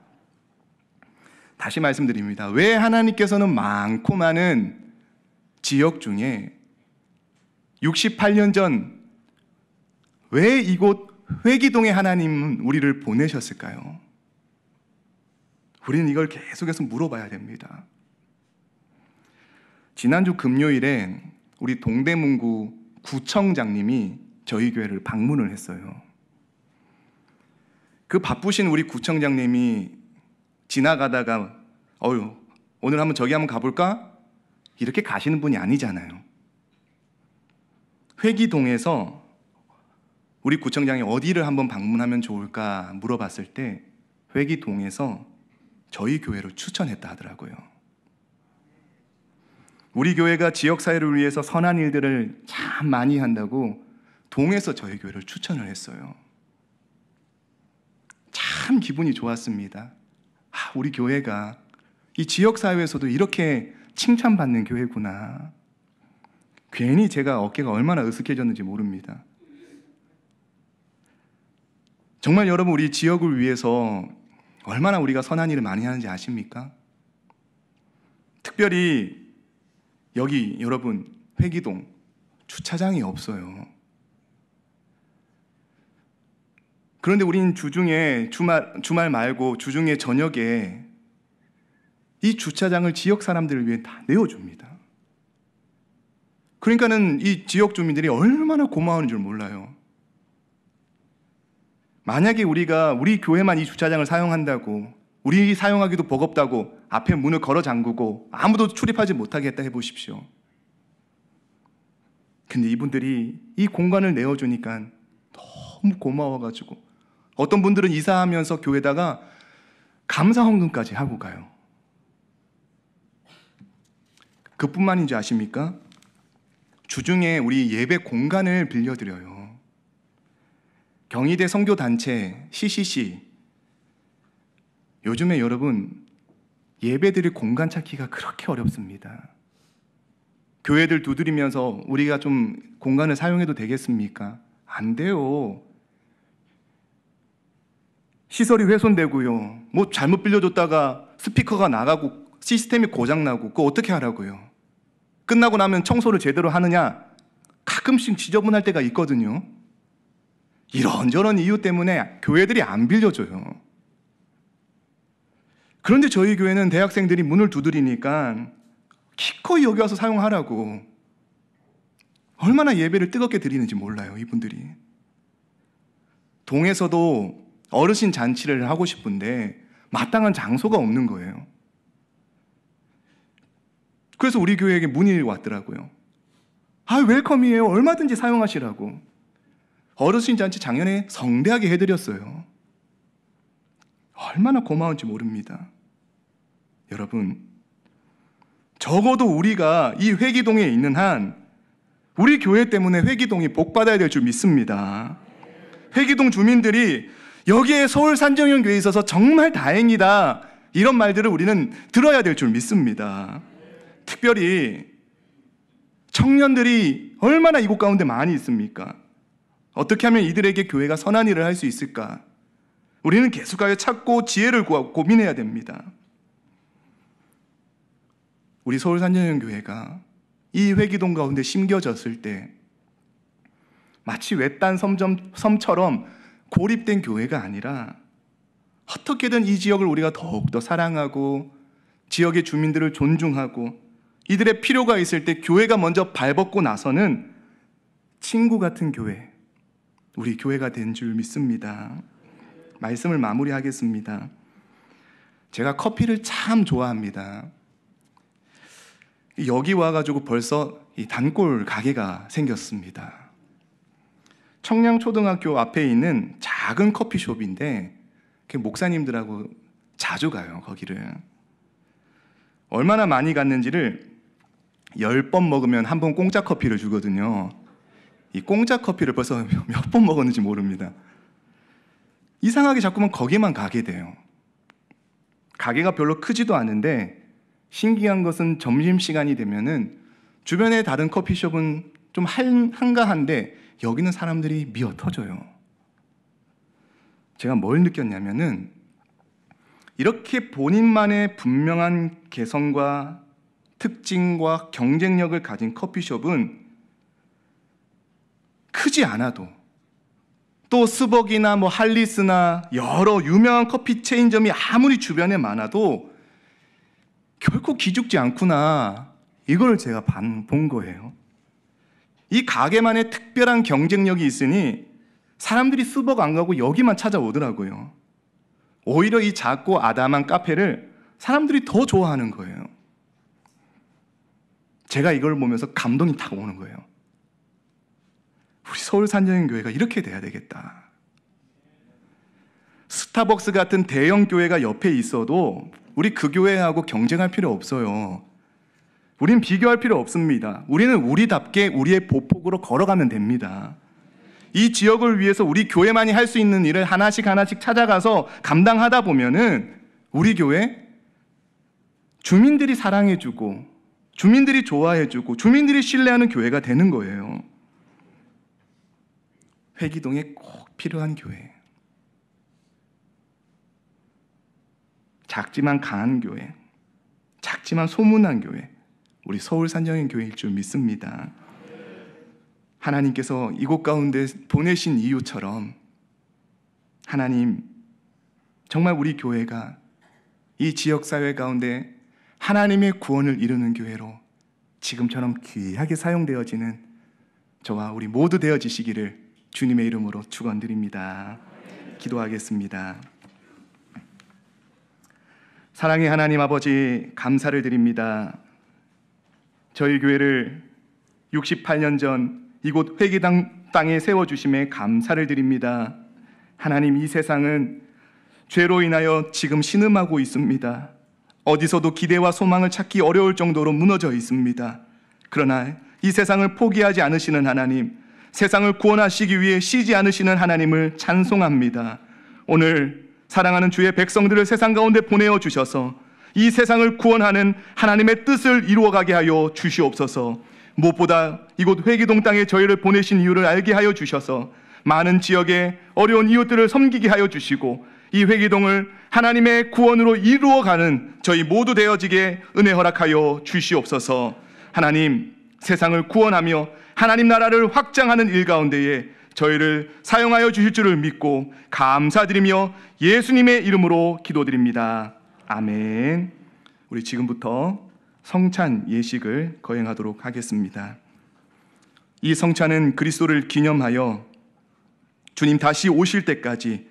다시 말씀드립니다. 왜 하나님께서는 많고 많은 지역 중에 68년 전 왜 이곳 회기동에 하나님은 우리를 보내셨을까요? 우리는 이걸 계속해서 물어봐야 됩니다. 지난주 금요일에 우리 동대문구 구청장님이 저희 교회를 방문을 했어요. 그 바쁘신 우리 구청장님이 지나가다가 오늘 한번 저기 한번 가볼까? 이렇게 가시는 분이 아니잖아요. 회기동에서 우리 구청장이 어디를 한번 방문하면 좋을까 물어봤을 때 회기동에서 저희 교회를 추천했다 하더라고요. 우리 교회가 지역사회를 위해서 선한 일들을 참 많이 한다고 동에서 저희 교회를 추천을 했어요. 참 기분이 좋았습니다. 우리 교회가 이 지역사회에서도 이렇게 칭찬받는 교회구나. 괜히 제가 어깨가 얼마나 으쓱해졌는지 모릅니다. 정말 여러분, 우리 지역을 위해서 얼마나 우리가 선한 일을 많이 하는지 아십니까? 특별히 여기 여러분 회기동 주차장이 없어요. 그런데 우리는 주중에 주말 말고 주중에 저녁에 이 주차장을 지역 사람들을 위해 다 내어줍니다. 그러니까는 이 지역 주민들이 얼마나 고마운 줄 몰라요. 만약에 우리가 우리 교회만 이 주차장을 사용한다고, 우리 사용하기도 버겁다고 앞에 문을 걸어 잠그고 아무도 출입하지 못하게 했다 해보십시오. 근데 이분들이 이 공간을 내어주니까 너무 고마워가지고 어떤 분들은 이사하면서 교회다가 감사 헌금까지 하고 가요. 그뿐만인지 아십니까? 주중에 우리 예배 공간을 빌려드려요. 경희대 선교단체 CCC, 요즘에 여러분 예배드릴 공간 찾기가 그렇게 어렵습니다. 교회들 두드리면서 우리가 좀 공간을 사용해도 되겠습니까? 안 돼요. 시설이 훼손되고요. 뭐 잘못 빌려줬다가 스피커가 나가고 시스템이 고장나고 그거 어떻게 하라고요? 끝나고 나면 청소를 제대로 하느냐? 가끔씩 지저분할 때가 있거든요. 이런저런 이유 때문에 교회들이 안 빌려줘요. 그런데 저희 교회는 대학생들이 문을 두드리니까 기꺼이 여기 와서 사용하라고. 얼마나 예배를 뜨겁게 드리는지 몰라요, 이분들이. 동에서도 어르신 잔치를 하고 싶은데 마땅한 장소가 없는 거예요. 그래서 우리 교회에게 문의 왔더라고요. 웰컴이에요. 얼마든지 사용하시라고. 어르신 잔치 작년에 성대하게 해드렸어요. 얼마나 고마운지 모릅니다. 여러분, 적어도 우리가 이 회기동에 있는 한 우리 교회 때문에 회기동이 복받아야 될 줄 믿습니다. 회기동 주민들이 여기에 서울 산정연교회에 있어서 정말 다행이다, 이런 말들을 우리는 들어야 될 줄 믿습니다. 특별히 청년들이 얼마나 이곳 가운데 많이 있습니까? 어떻게 하면 이들에게 교회가 선한 일을 할 수 있을까? 우리는 계속하여 찾고 지혜를 구하고 고민해야 됩니다. 우리 서울 산정연교회가 이 회기동 가운데 심겨졌을 때 마치 외딴 섬처럼 고립된 교회가 아니라 어떻게든 이 지역을 우리가 더욱더 사랑하고 지역의 주민들을 존중하고 이들의 필요가 있을 때 교회가 먼저 발벗고 나서는 친구 같은 교회, 우리 교회가 된 줄 믿습니다. 말씀을 마무리하겠습니다. 제가 커피를 참 좋아합니다. 여기 와가지고 벌써 이 단골 가게가 생겼습니다. 청량초등학교 앞에 있는 작은 커피숍인데 목사님들하고 자주 가요, 거기를. 얼마나 많이 갔는지를 10번 먹으면 한 번 공짜 커피를 주거든요. 이 공짜 커피를 벌써 몇 번 먹었는지 모릅니다. 이상하게 자꾸만 거기만 가게 돼요. 가게가 별로 크지도 않은데 신기한 것은 점심시간이 되면은 주변의 다른 커피숍은 좀 한가한데 여기는 사람들이 미어 터져요. 제가 뭘 느꼈냐면은 이렇게 본인만의 분명한 개성과 특징과 경쟁력을 가진 커피숍은 크지 않아도, 또 스벅이나 뭐 할리스나 여러 유명한 커피 체인점이 아무리 주변에 많아도 결코 기죽지 않구나, 이걸 제가 본 거예요. 이 가게만의 특별한 경쟁력이 있으니 사람들이 스벅 안 가고 여기만 찾아오더라고요. 오히려 이 작고 아담한 카페를 사람들이 더 좋아하는 거예요. 제가 이걸 보면서 감동이 탁 오는 거예요. 우리 서울 산정연교회가 이렇게 돼야 되겠다. 스타벅스 같은 대형 교회가 옆에 있어도 우리 그 교회하고 경쟁할 필요 없어요. 우린 비교할 필요 없습니다. 우리는 우리답게 우리의 보폭으로 걸어가면 됩니다. 이 지역을 위해서 우리 교회만이 할 수 있는 일을 하나씩 찾아가서 감당하다 보면은 우리 교회 주민들이 사랑해주고 주민들이 좋아해주고 주민들이 신뢰하는 교회가 되는 거예요. 회기동에 꼭 필요한 교회, 작지만 강한 교회, 작지만 소문난 교회, 우리 서울 산정연교회일 줄 믿습니다. 하나님께서 이곳 가운데 보내신 이유처럼 하나님, 정말 우리 교회가 이 지역사회 가운데 하나님의 구원을 이루는 교회로 지금처럼 귀하게 사용되어지는 저와 우리 모두 되어지시기를 주님의 이름으로 축원드립니다. 기도하겠습니다. 사랑의 하나님 아버지, 감사를 드립니다. 저희 교회를 68년 전 이곳 회기당 땅에 세워주심에 감사를 드립니다. 하나님, 이 세상은 죄로 인하여 지금 신음하고 있습니다. 어디서도 기대와 소망을 찾기 어려울 정도로 무너져 있습니다. 그러나 이 세상을 포기하지 않으시는 하나님, 세상을 구원하시기 위해 쉬지 않으시는 하나님을 찬송합니다. 오늘 사랑하는 주의 백성들을 세상 가운데 보내어 주셔서 이 세상을 구원하는 하나님의 뜻을 이루어가게 하여 주시옵소서. 무엇보다 이곳 회기동 땅에 저희를 보내신 이유를 알게 하여 주셔서 많은 지역의 어려운 이웃들을 섬기게 하여 주시고 이 회기동을 하나님의 구원으로 이루어가는 저희 모두 되어지게 은혜 허락하여 주시옵소서. 하나님, 세상을 구원하며 하나님 나라를 확장하는 일 가운데에 저희를 사용하여 주실 줄을 믿고 감사드리며 예수님의 이름으로 기도드립니다. 아멘. 우리 지금부터 성찬 예식을 거행하도록 하겠습니다. 이 성찬은 그리스도를 기념하여 주님 다시 오실 때까지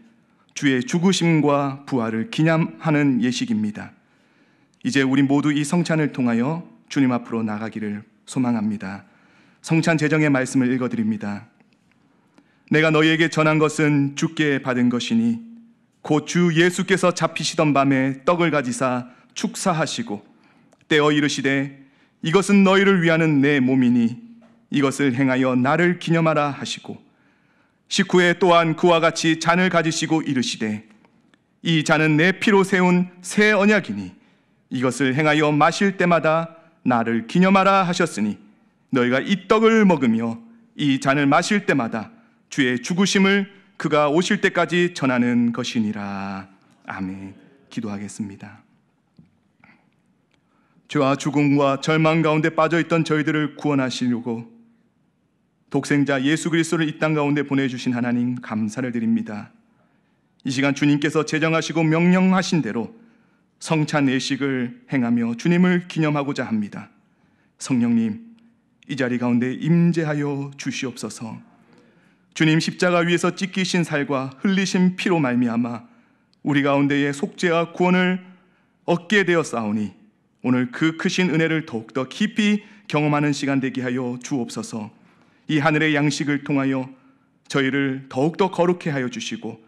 주의 죽으심과 부활을 기념하는 예식입니다. 이제 우리 모두 이 성찬을 통하여 주님 앞으로 나가기를 소망합니다. 성찬 제정의 말씀을 읽어드립니다. 내가 너희에게 전한 것은 주께 받은 것이니 곧 주 예수께서 잡히시던 밤에 떡을 가지사 축사하시고 떼어 이르시되 이것은 너희를 위하는 내 몸이니 이것을 행하여 나를 기념하라 하시고 식후에 또한 그와 같이 잔을 가지시고 이르시되 이 잔은 내 피로 세운 새 언약이니 이것을 행하여 마실 때마다 나를 기념하라 하셨으니 너희가 이 떡을 먹으며 이 잔을 마실 때마다 주의 죽으심을 그가 오실 때까지 전하는 것이니라. 아멘. 기도하겠습니다. 죄와 죽음과 절망 가운데 빠져있던 저희들을 구원하시려고 독생자 예수 그리스도를 이 땅 가운데 보내주신 하나님 감사를 드립니다. 이 시간 주님께서 제정하시고 명령하신 대로 성찬 예식을 행하며 주님을 기념하고자 합니다. 성령님, 이 자리 가운데 임재하여 주시옵소서. 주님 십자가 위에서 찢기신 살과 흘리신 피로 말미암아 우리 가운데에 속죄와 구원을 얻게 되었사오니 오늘 그 크신 은혜를 더욱더 깊이 경험하는 시간 되게 하여 주옵소서. 이 하늘의 양식을 통하여 저희를 더욱더 거룩해 하여 주시고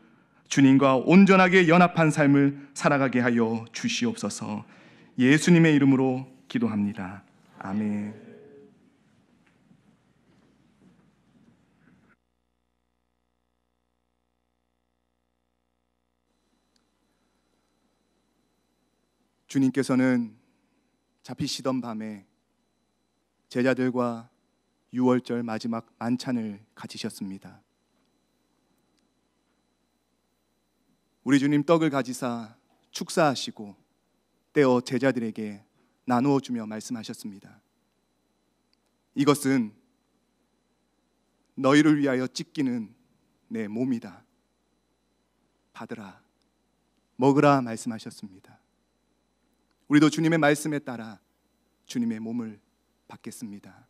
주님과 온전하게 연합한 삶을 살아가게 하여 주시옵소서. 예수님의 이름으로 기도합니다. 아멘. 주님께서는 잡히시던 밤에 제자들과 유월절 마지막 만찬을 가지셨습니다. 우리 주님 떡을 가지사 축사하시고 떼어 제자들에게 나누어 주며 말씀하셨습니다. 이것은 너희를 위하여 찢기는 내 몸이다. 받으라, 먹으라 말씀하셨습니다. 우리도 주님의 말씀에 따라 주님의 몸을 받겠습니다.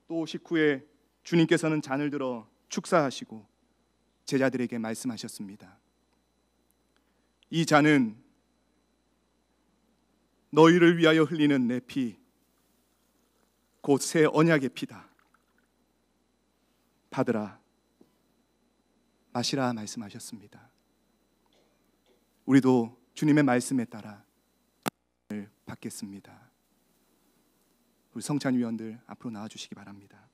또 식후에 주님께서는 잔을 들어 축사하시고 제자들에게 말씀하셨습니다. 이 잔은 너희를 위하여 흘리는 내 피, 곧 새 언약의 피다. 받으라, 마시라 말씀하셨습니다. 우리도 주님의 말씀에 따라 받겠습니다. 우리 성찬위원들 앞으로 나와주시기 바랍니다.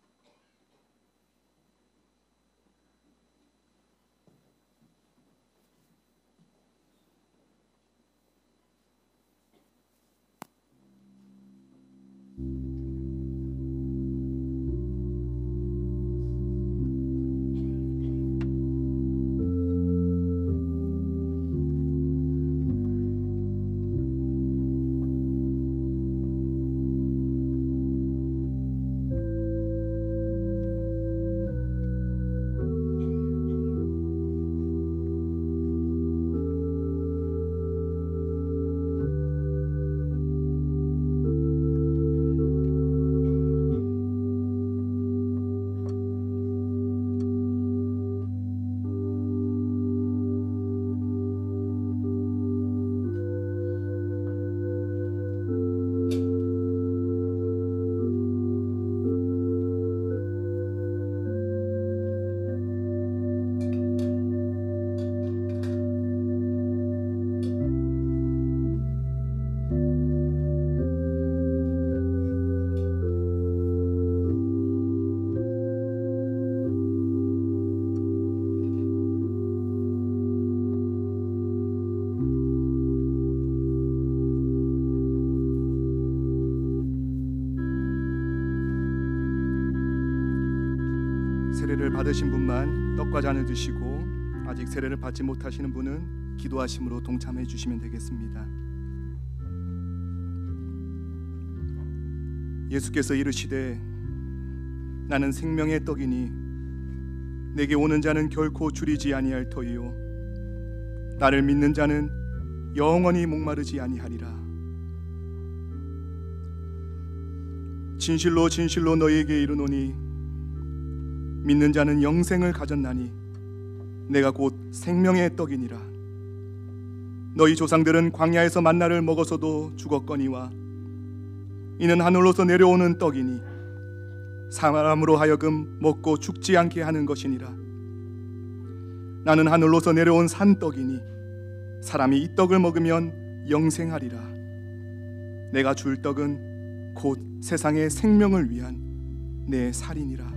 세례를 받으신 분만 떡과 잔을 드시고 아직 세례를 받지 못하시는 분은 기도하심으로 동참해 주시면 되겠습니다. 예수께서 이르시되 나는 생명의 떡이니 내게 오는 자는 결코 줄이지 아니할 터이요 나를 믿는 자는 영원히 목마르지 아니하리라. 진실로 진실로 너희에게 이르노니 믿는 자는 영생을 가졌나니 내가 곧 생명의 떡이니라. 너희 조상들은 광야에서 만나를 먹어서도 죽었거니와 이는 하늘로서 내려오는 떡이니 사람으로 하여금 먹고 죽지 않게 하는 것이니라. 나는 하늘로서 내려온 산떡이니 사람이 이 떡을 먹으면 영생하리라. 내가 줄 떡은 곧 세상의 생명을 위한 내 살이니라.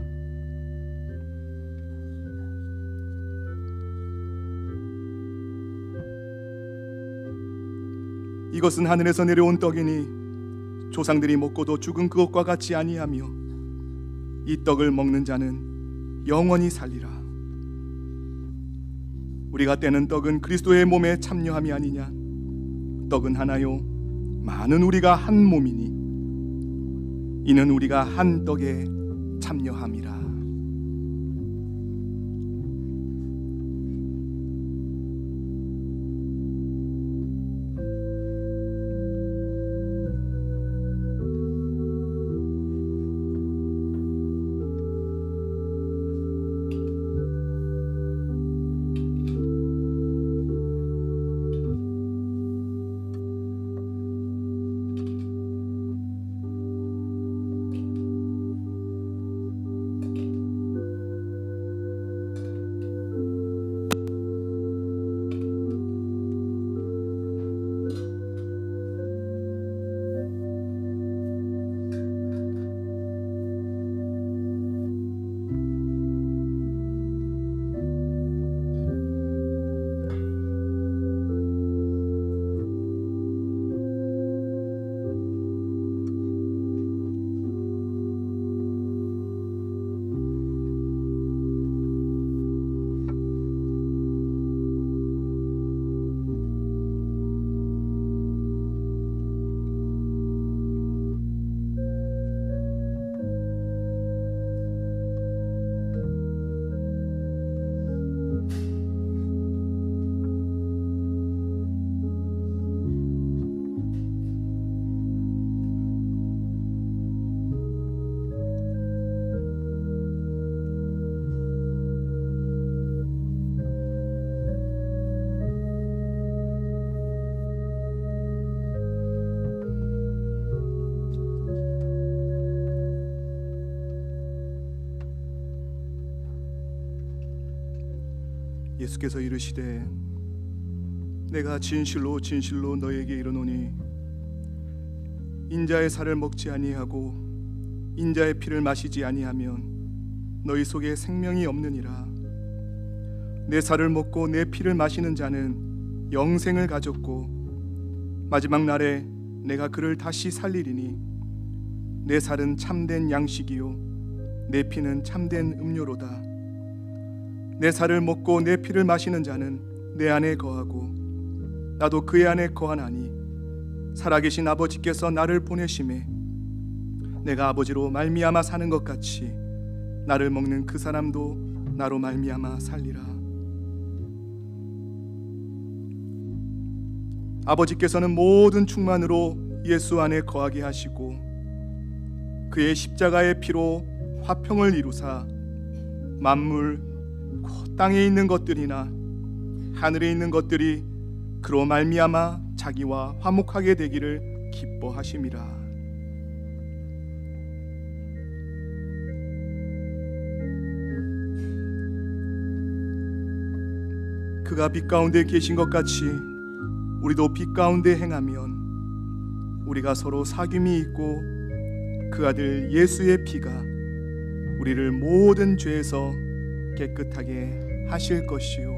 이것은 하늘에서 내려온 떡이니 조상들이 먹고도 죽은 그것과 같지 아니하며 이 떡을 먹는 자는 영원히 살리라. 우리가 떼는 떡은 그리스도의 몸에 참여함이 아니냐. 떡은 하나요 많은 우리가 한 몸이니 이는 우리가 한 떡에 참여함이라. 예수께서 이르시되 내가 진실로 진실로 너에게 이르노니 인자의 살을 먹지 아니하고 인자의 피를 마시지 아니하면 너희 속에 생명이 없느니라. 내 살을 먹고 내 피를 마시는 자는 영생을 가졌고 마지막 날에 내가 그를 다시 살리리니 내 살은 참된 양식이요 내 피는 참된 음료로다. 내 살을 먹고 내 피를 마시는 자는 내 안에 거하고 나도 그의 안에 거하나니 살아계신 아버지께서 나를 보내심에 내가 아버지로 말미암아 사는 것 같이 나를 먹는 그 사람도 나로 말미암아 살리라. 아버지께서는 모든 충만으로 예수 안에 거하게 하시고 그의 십자가의 피로 화평을 이루사 만물 곧 땅에 있는 것들이나 하늘에 있는 것들이 그로 말미암아 자기와 화목하게 되기를 기뻐하심이라. 그가 빛 가운데 계신 것 같이 우리도 빛 가운데 행하면 우리가 서로 사귐이 있고 그 아들 예수의 피가 우리를 모든 죄에서 깨끗하게 하실 것이요.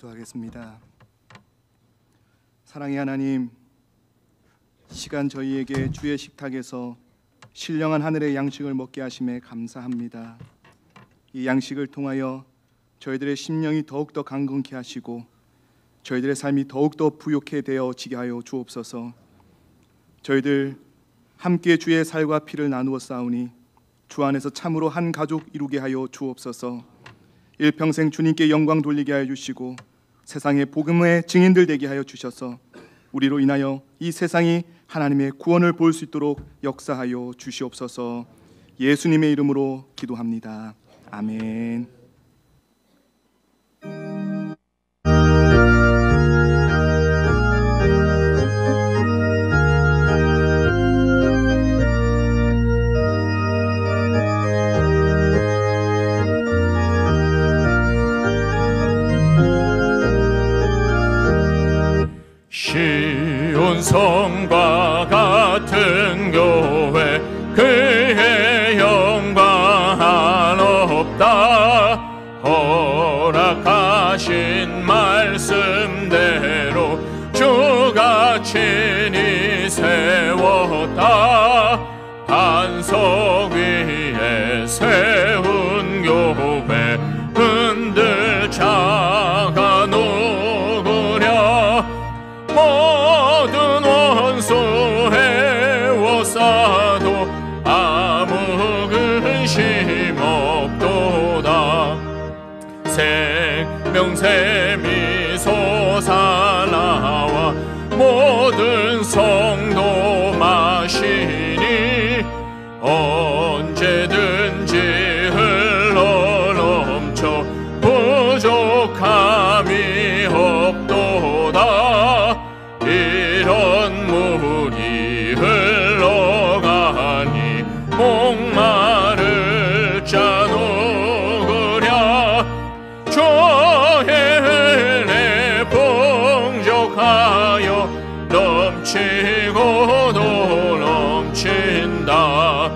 기도하겠습니다. 사랑의 하나님, 시간 저희에게 주의 식탁에서 신령한 하늘의 양식을 먹게 하심에 감사합니다. 이 양식을 통하여 저희들의 심령이 더욱더 강건케 하시고 저희들의 삶이 더욱더 부욕해 되어지게 하여 주옵소서. 저희들 함께 주의 살과 피를 나누어 싸우니 주 안에서 참으로 한 가족 이루게 하여 주옵소서. 일평생 주님께 영광 돌리게 하여 주시고 세상의 복음의 증인들 되게 하여 주셔서 우리로 인하여 이 세상이 하나님의 구원을 볼 수 있도록 역사하여 주시옵소서. 예수님의 이름으로 기도합니다. 아멘. 시온 성과 같은 교회 그의 영광 한없다. 허락하신 말씀대로 주가 친히 세웠다. 반석 위에 세운 교회 흔들 자가 누구랴. 모든 원수 해워싸도 아무 근심 없도다. 생명샘이 솟아나와 모든 성도 마시니 언제든지 흘러넘쳐 부족함이 없도다. 이런 물이 흘러가니 목마를 자 누구랴. 주의 은혜 풍족하여 넘치고도 넘친다.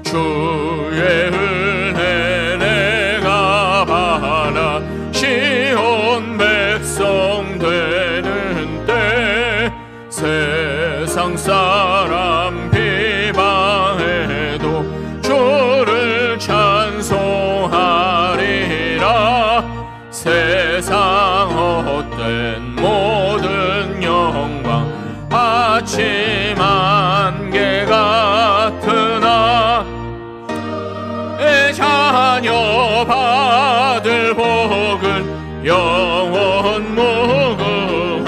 주의 은혜 내가 받아 시온 백성 되는 때 세상 사람 비방해도 주를 찬송하리라. 세상 헛된 모든 영광 아침 안개 같으나 내 자녀 받을 복은 영원 무궁하도다.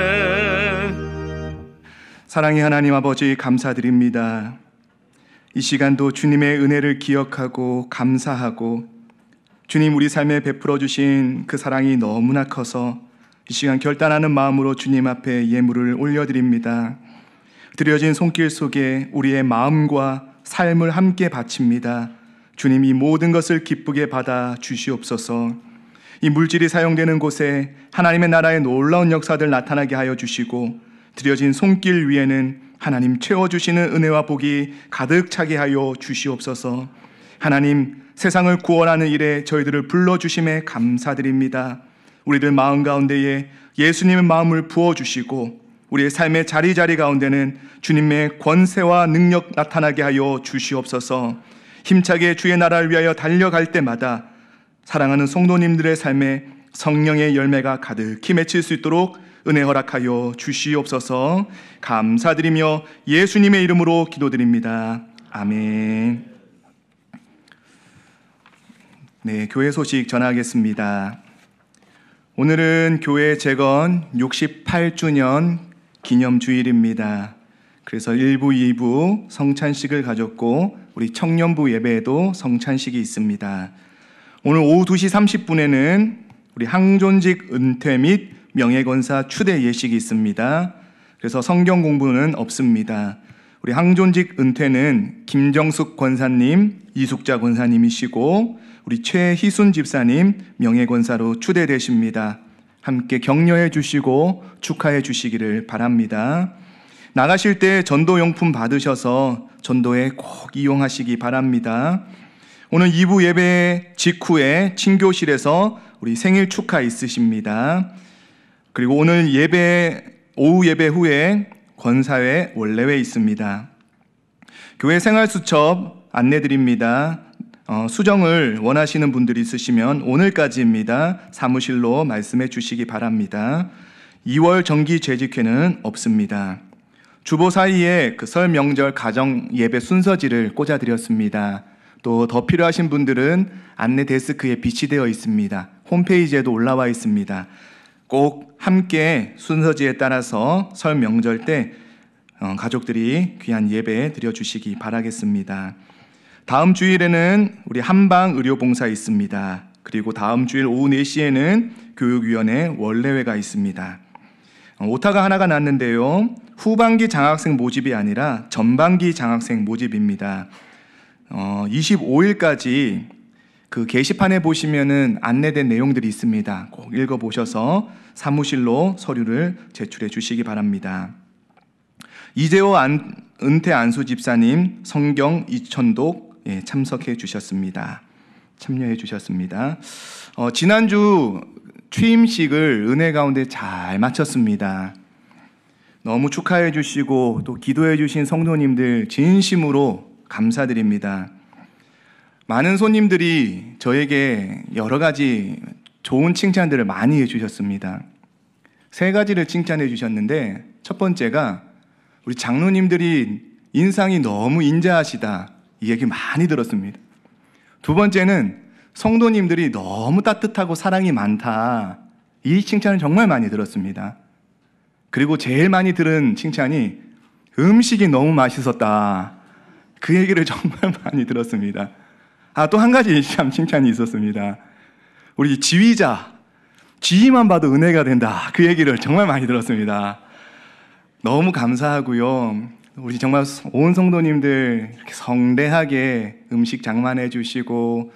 아멘. 사랑의 하나님 아버지, 감사드립니다. 이 시간도 주님의 은혜를 기억하고 감사하고 주님 우리 삶에 베풀어 주신 그 사랑이 너무나 커서 이 시간 결단하는 마음으로 주님 앞에 예물을 올려드립니다. 드려진 손길 속에 우리의 마음과 삶을 함께 바칩니다. 주님, 이 모든 것을 기쁘게 받아 주시옵소서. 이 물질이 사용되는 곳에 하나님의 나라의 놀라운 역사들 나타나게 하여 주시고 드려진 손길 위에는 하나님 채워주시는 은혜와 복이 가득 차게 하여 주시옵소서. 하나님, 세상을 구원하는 일에 저희들을 불러주심에 감사드립니다. 우리들 마음 가운데에 예수님의 마음을 부어주시고 우리의 삶의 자리자리 가운데는 주님의 권세와 능력 나타나게 하여 주시옵소서. 힘차게 주의 나라를 위하여 달려갈 때마다 사랑하는 성도님들의 삶에 성령의 열매가 가득히 맺힐 수 있도록 은혜 허락하여 주시옵소서. 감사드리며 예수님의 이름으로 기도드립니다. 아멘. 네, 교회 소식 전하겠습니다. 오늘은 교회 재건 68주년 기념주일입니다. 그래서 1부, 2부 성찬식을 가졌고 우리 청년부 예배에도 성찬식이 있습니다. 오늘 오후 2시 30분에는 우리 항존직 은퇴 및 명예권사 추대 예식이 있습니다. 그래서 성경 공부는 없습니다. 우리 항존직 은퇴는 김정숙 권사님, 이숙자 권사님이시고 우리 최희순 집사님 명예권사로 추대되십니다. 함께 격려해 주시고 축하해 주시기를 바랍니다. 나가실 때 전도용품 받으셔서 전도에 꼭 이용하시기 바랍니다. 오늘 2부 예배 직후에 친교실에서 우리 생일 축하 있으십니다. 그리고 오늘 오후 예배 후에 권사회 원래회 있습니다. 교회 생활수첩 안내드립니다. 수정을 원하시는 분들이 있으시면 오늘까지입니다. 사무실로 말씀해 주시기 바랍니다. 2월 정기 재직회는 없습니다. 주보 사이에 그 설 명절 가정 예배 순서지를 꽂아드렸습니다. 또 더 필요하신 분들은 안내 데스크에 비치되어 있습니다. 홈페이지에도 올라와 있습니다. 꼭 함께 순서지에 따라서 설 명절 때 가족들이 귀한 예배 드려주시기 바라겠습니다. 다음 주일에는 우리 한방 의료봉사 있습니다. 그리고 다음 주일 오후 4시에는 교육위원회 원래회가 있습니다. 오타가 하나가 났는데요. 후반기 장학생 모집이 아니라 전반기 장학생 모집입니다. 25일까지 그 게시판에 보시면은 안내된 내용들이 있습니다. 꼭 읽어보셔서 사무실로 서류를 제출해 주시기 바랍니다. 이재호 은퇴 안수 집사님 성경 2,000독 참석해 주셨습니다. 참여해 주셨습니다. 지난주 취임식을 은혜 가운데 잘 마쳤습니다. 너무 축하해 주시고 또 기도해 주신 성도님들 진심으로 감사드립니다. 많은 손님들이 저에게 여러 가지 좋은 칭찬들을 많이 해주셨습니다. 3가지를 칭찬해 주셨는데 첫 번째가 우리 장로님들이 인상이 너무 인자하시다, 이 얘기 많이 들었습니다. 두 번째는 성도님들이 너무 따뜻하고 사랑이 많다, 이 칭찬을 정말 많이 들었습니다. 그리고 제일 많이 들은 칭찬이 음식이 너무 맛있었다, 그 얘기를 정말 많이 들었습니다. 또 한 가지 참 칭찬이 있었습니다. 우리 지휘만 봐도 은혜가 된다, 그 얘기를 정말 많이 들었습니다. 너무 감사하고요. 우리 정말 온 성도님들 이렇게 성대하게 음식 장만해 주시고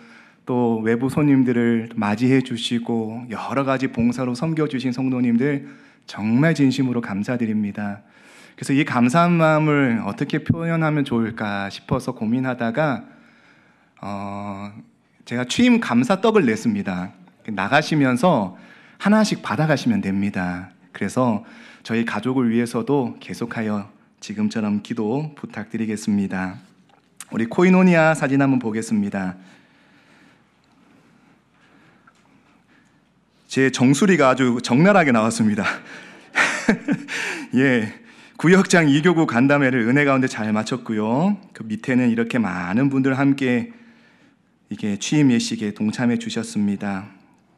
또 외부 손님들을 맞이해 주시고 여러 가지 봉사로 섬겨주신 성도님들 정말 진심으로 감사드립니다. 그래서 이 감사한 마음을 어떻게 표현하면 좋을까 싶어서 고민하다가 제가 취임 감사떡을 냈습니다. 나가시면서 하나씩 받아가시면 됩니다. 그래서 저희 가족을 위해서도 계속하여 지금처럼 기도 부탁드리겠습니다. 우리 코이노니아 사진 한번 보겠습니다. 제 정수리가 아주 적나라하게 나왔습니다. 예, 구역장 2교구 간담회를 은혜 가운데 잘 마쳤고요. 그 밑에는 이렇게 많은 분들 함께 이게 취임 예식에 동참해 주셨습니다.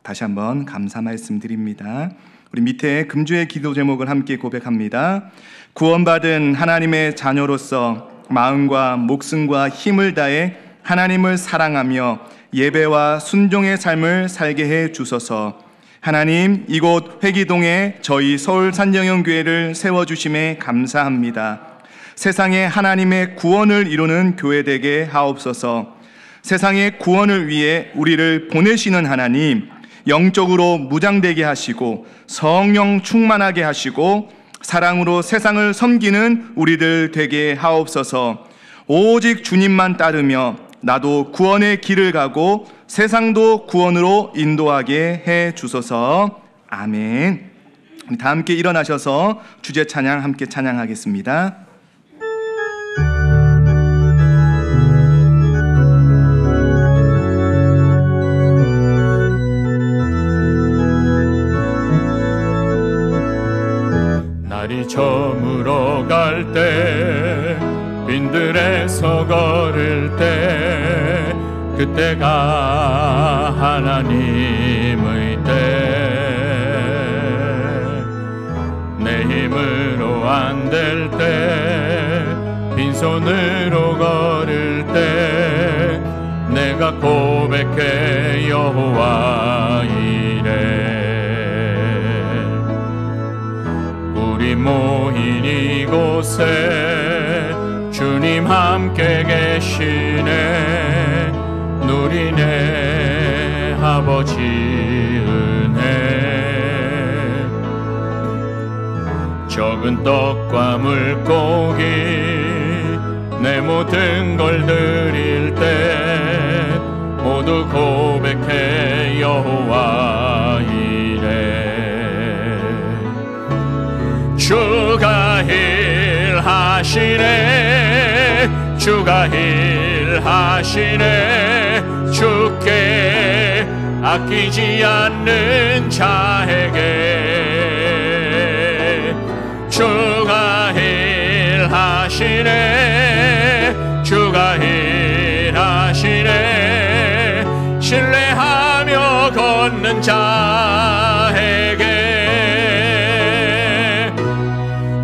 다시 한번 감사 말씀드립니다. 우리 밑에 금주의 기도 제목을 함께 고백합니다. 구원받은 하나님의 자녀로서 마음과 목숨과 힘을 다해 하나님을 사랑하며 예배와 순종의 삶을 살게 해 주소서. 하나님, 이곳 회기동에 저희 서울 산정형교회를 세워주심에 감사합니다. 세상에 하나님의 구원을 이루는 교회 되게 하옵소서. 세상의 구원을 위해 우리를 보내시는 하나님, 영적으로 무장되게 하시고 성령 충만하게 하시고 사랑으로 세상을 섬기는 우리들 되게 하옵소서. 오직 주님만 따르며 나도 구원의 길을 가고 세상도 구원으로 인도하게 해 주소서. 아멘. 다 함께 일어나셔서 주제 찬양 함께 찬양하겠습니다. 날이 저물어 갈 때 빈들에서 걸을 때 그때가 하나님의 때 내 힘으로 안 될 때 빈손으로 걸을 때 내가 고백해 여호와 이래 우리 모인 이곳에 주님 함께 계시네 누리네 아버지 은혜 적은 떡과 물고기 내 모든 걸 드릴 때 모두 고백해 여호와 이래. 주가 일하시네 주가 일하시네 주께 아끼지 않는 자에게 주가 일하시네 주가 일하시네 신뢰하며 걷는 자에게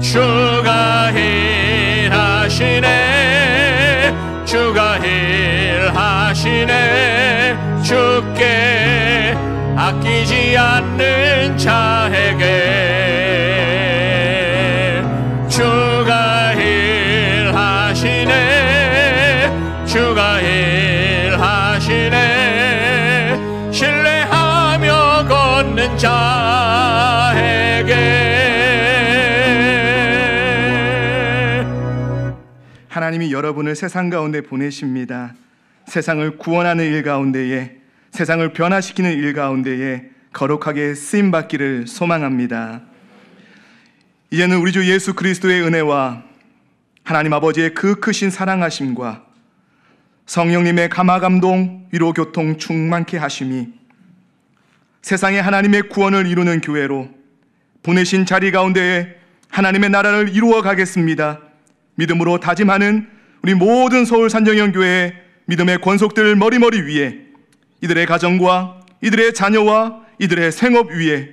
주가 일하시네 주가 일하시네 주께 아끼지 않는 자에게 주가 일하시네 주가 일하시네 신뢰하며 걷는 자에게. 하나님이 여러분을 세상 가운데 보내십니다. 세상을 구원하는 일 가운데에, 세상을 변화시키는 일 가운데에 거룩하게 쓰임받기를 소망합니다. 이제는 우리 주 예수 그리스도의 은혜와 하나님 아버지의 그 크신 사랑하심과 성령님의 감화감동, 위로 교통 충만케 하심이 세상에 하나님의 구원을 이루는 교회로 보내신 자리 가운데에 하나님의 나라를 이루어 가겠습니다. 믿음으로 다짐하는 우리 모든 서울 산정형교회의 믿음의 권속들 머리머리 위에, 이들의 가정과 이들의 자녀와 이들의 생업 위에,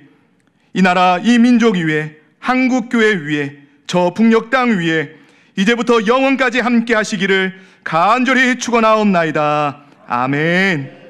이 나라 이 민족 위에, 한국교회 위에, 저 북녘 땅 위에 이제부터 영원까지 함께 하시기를 간절히 축원하옵나이다. 아멘.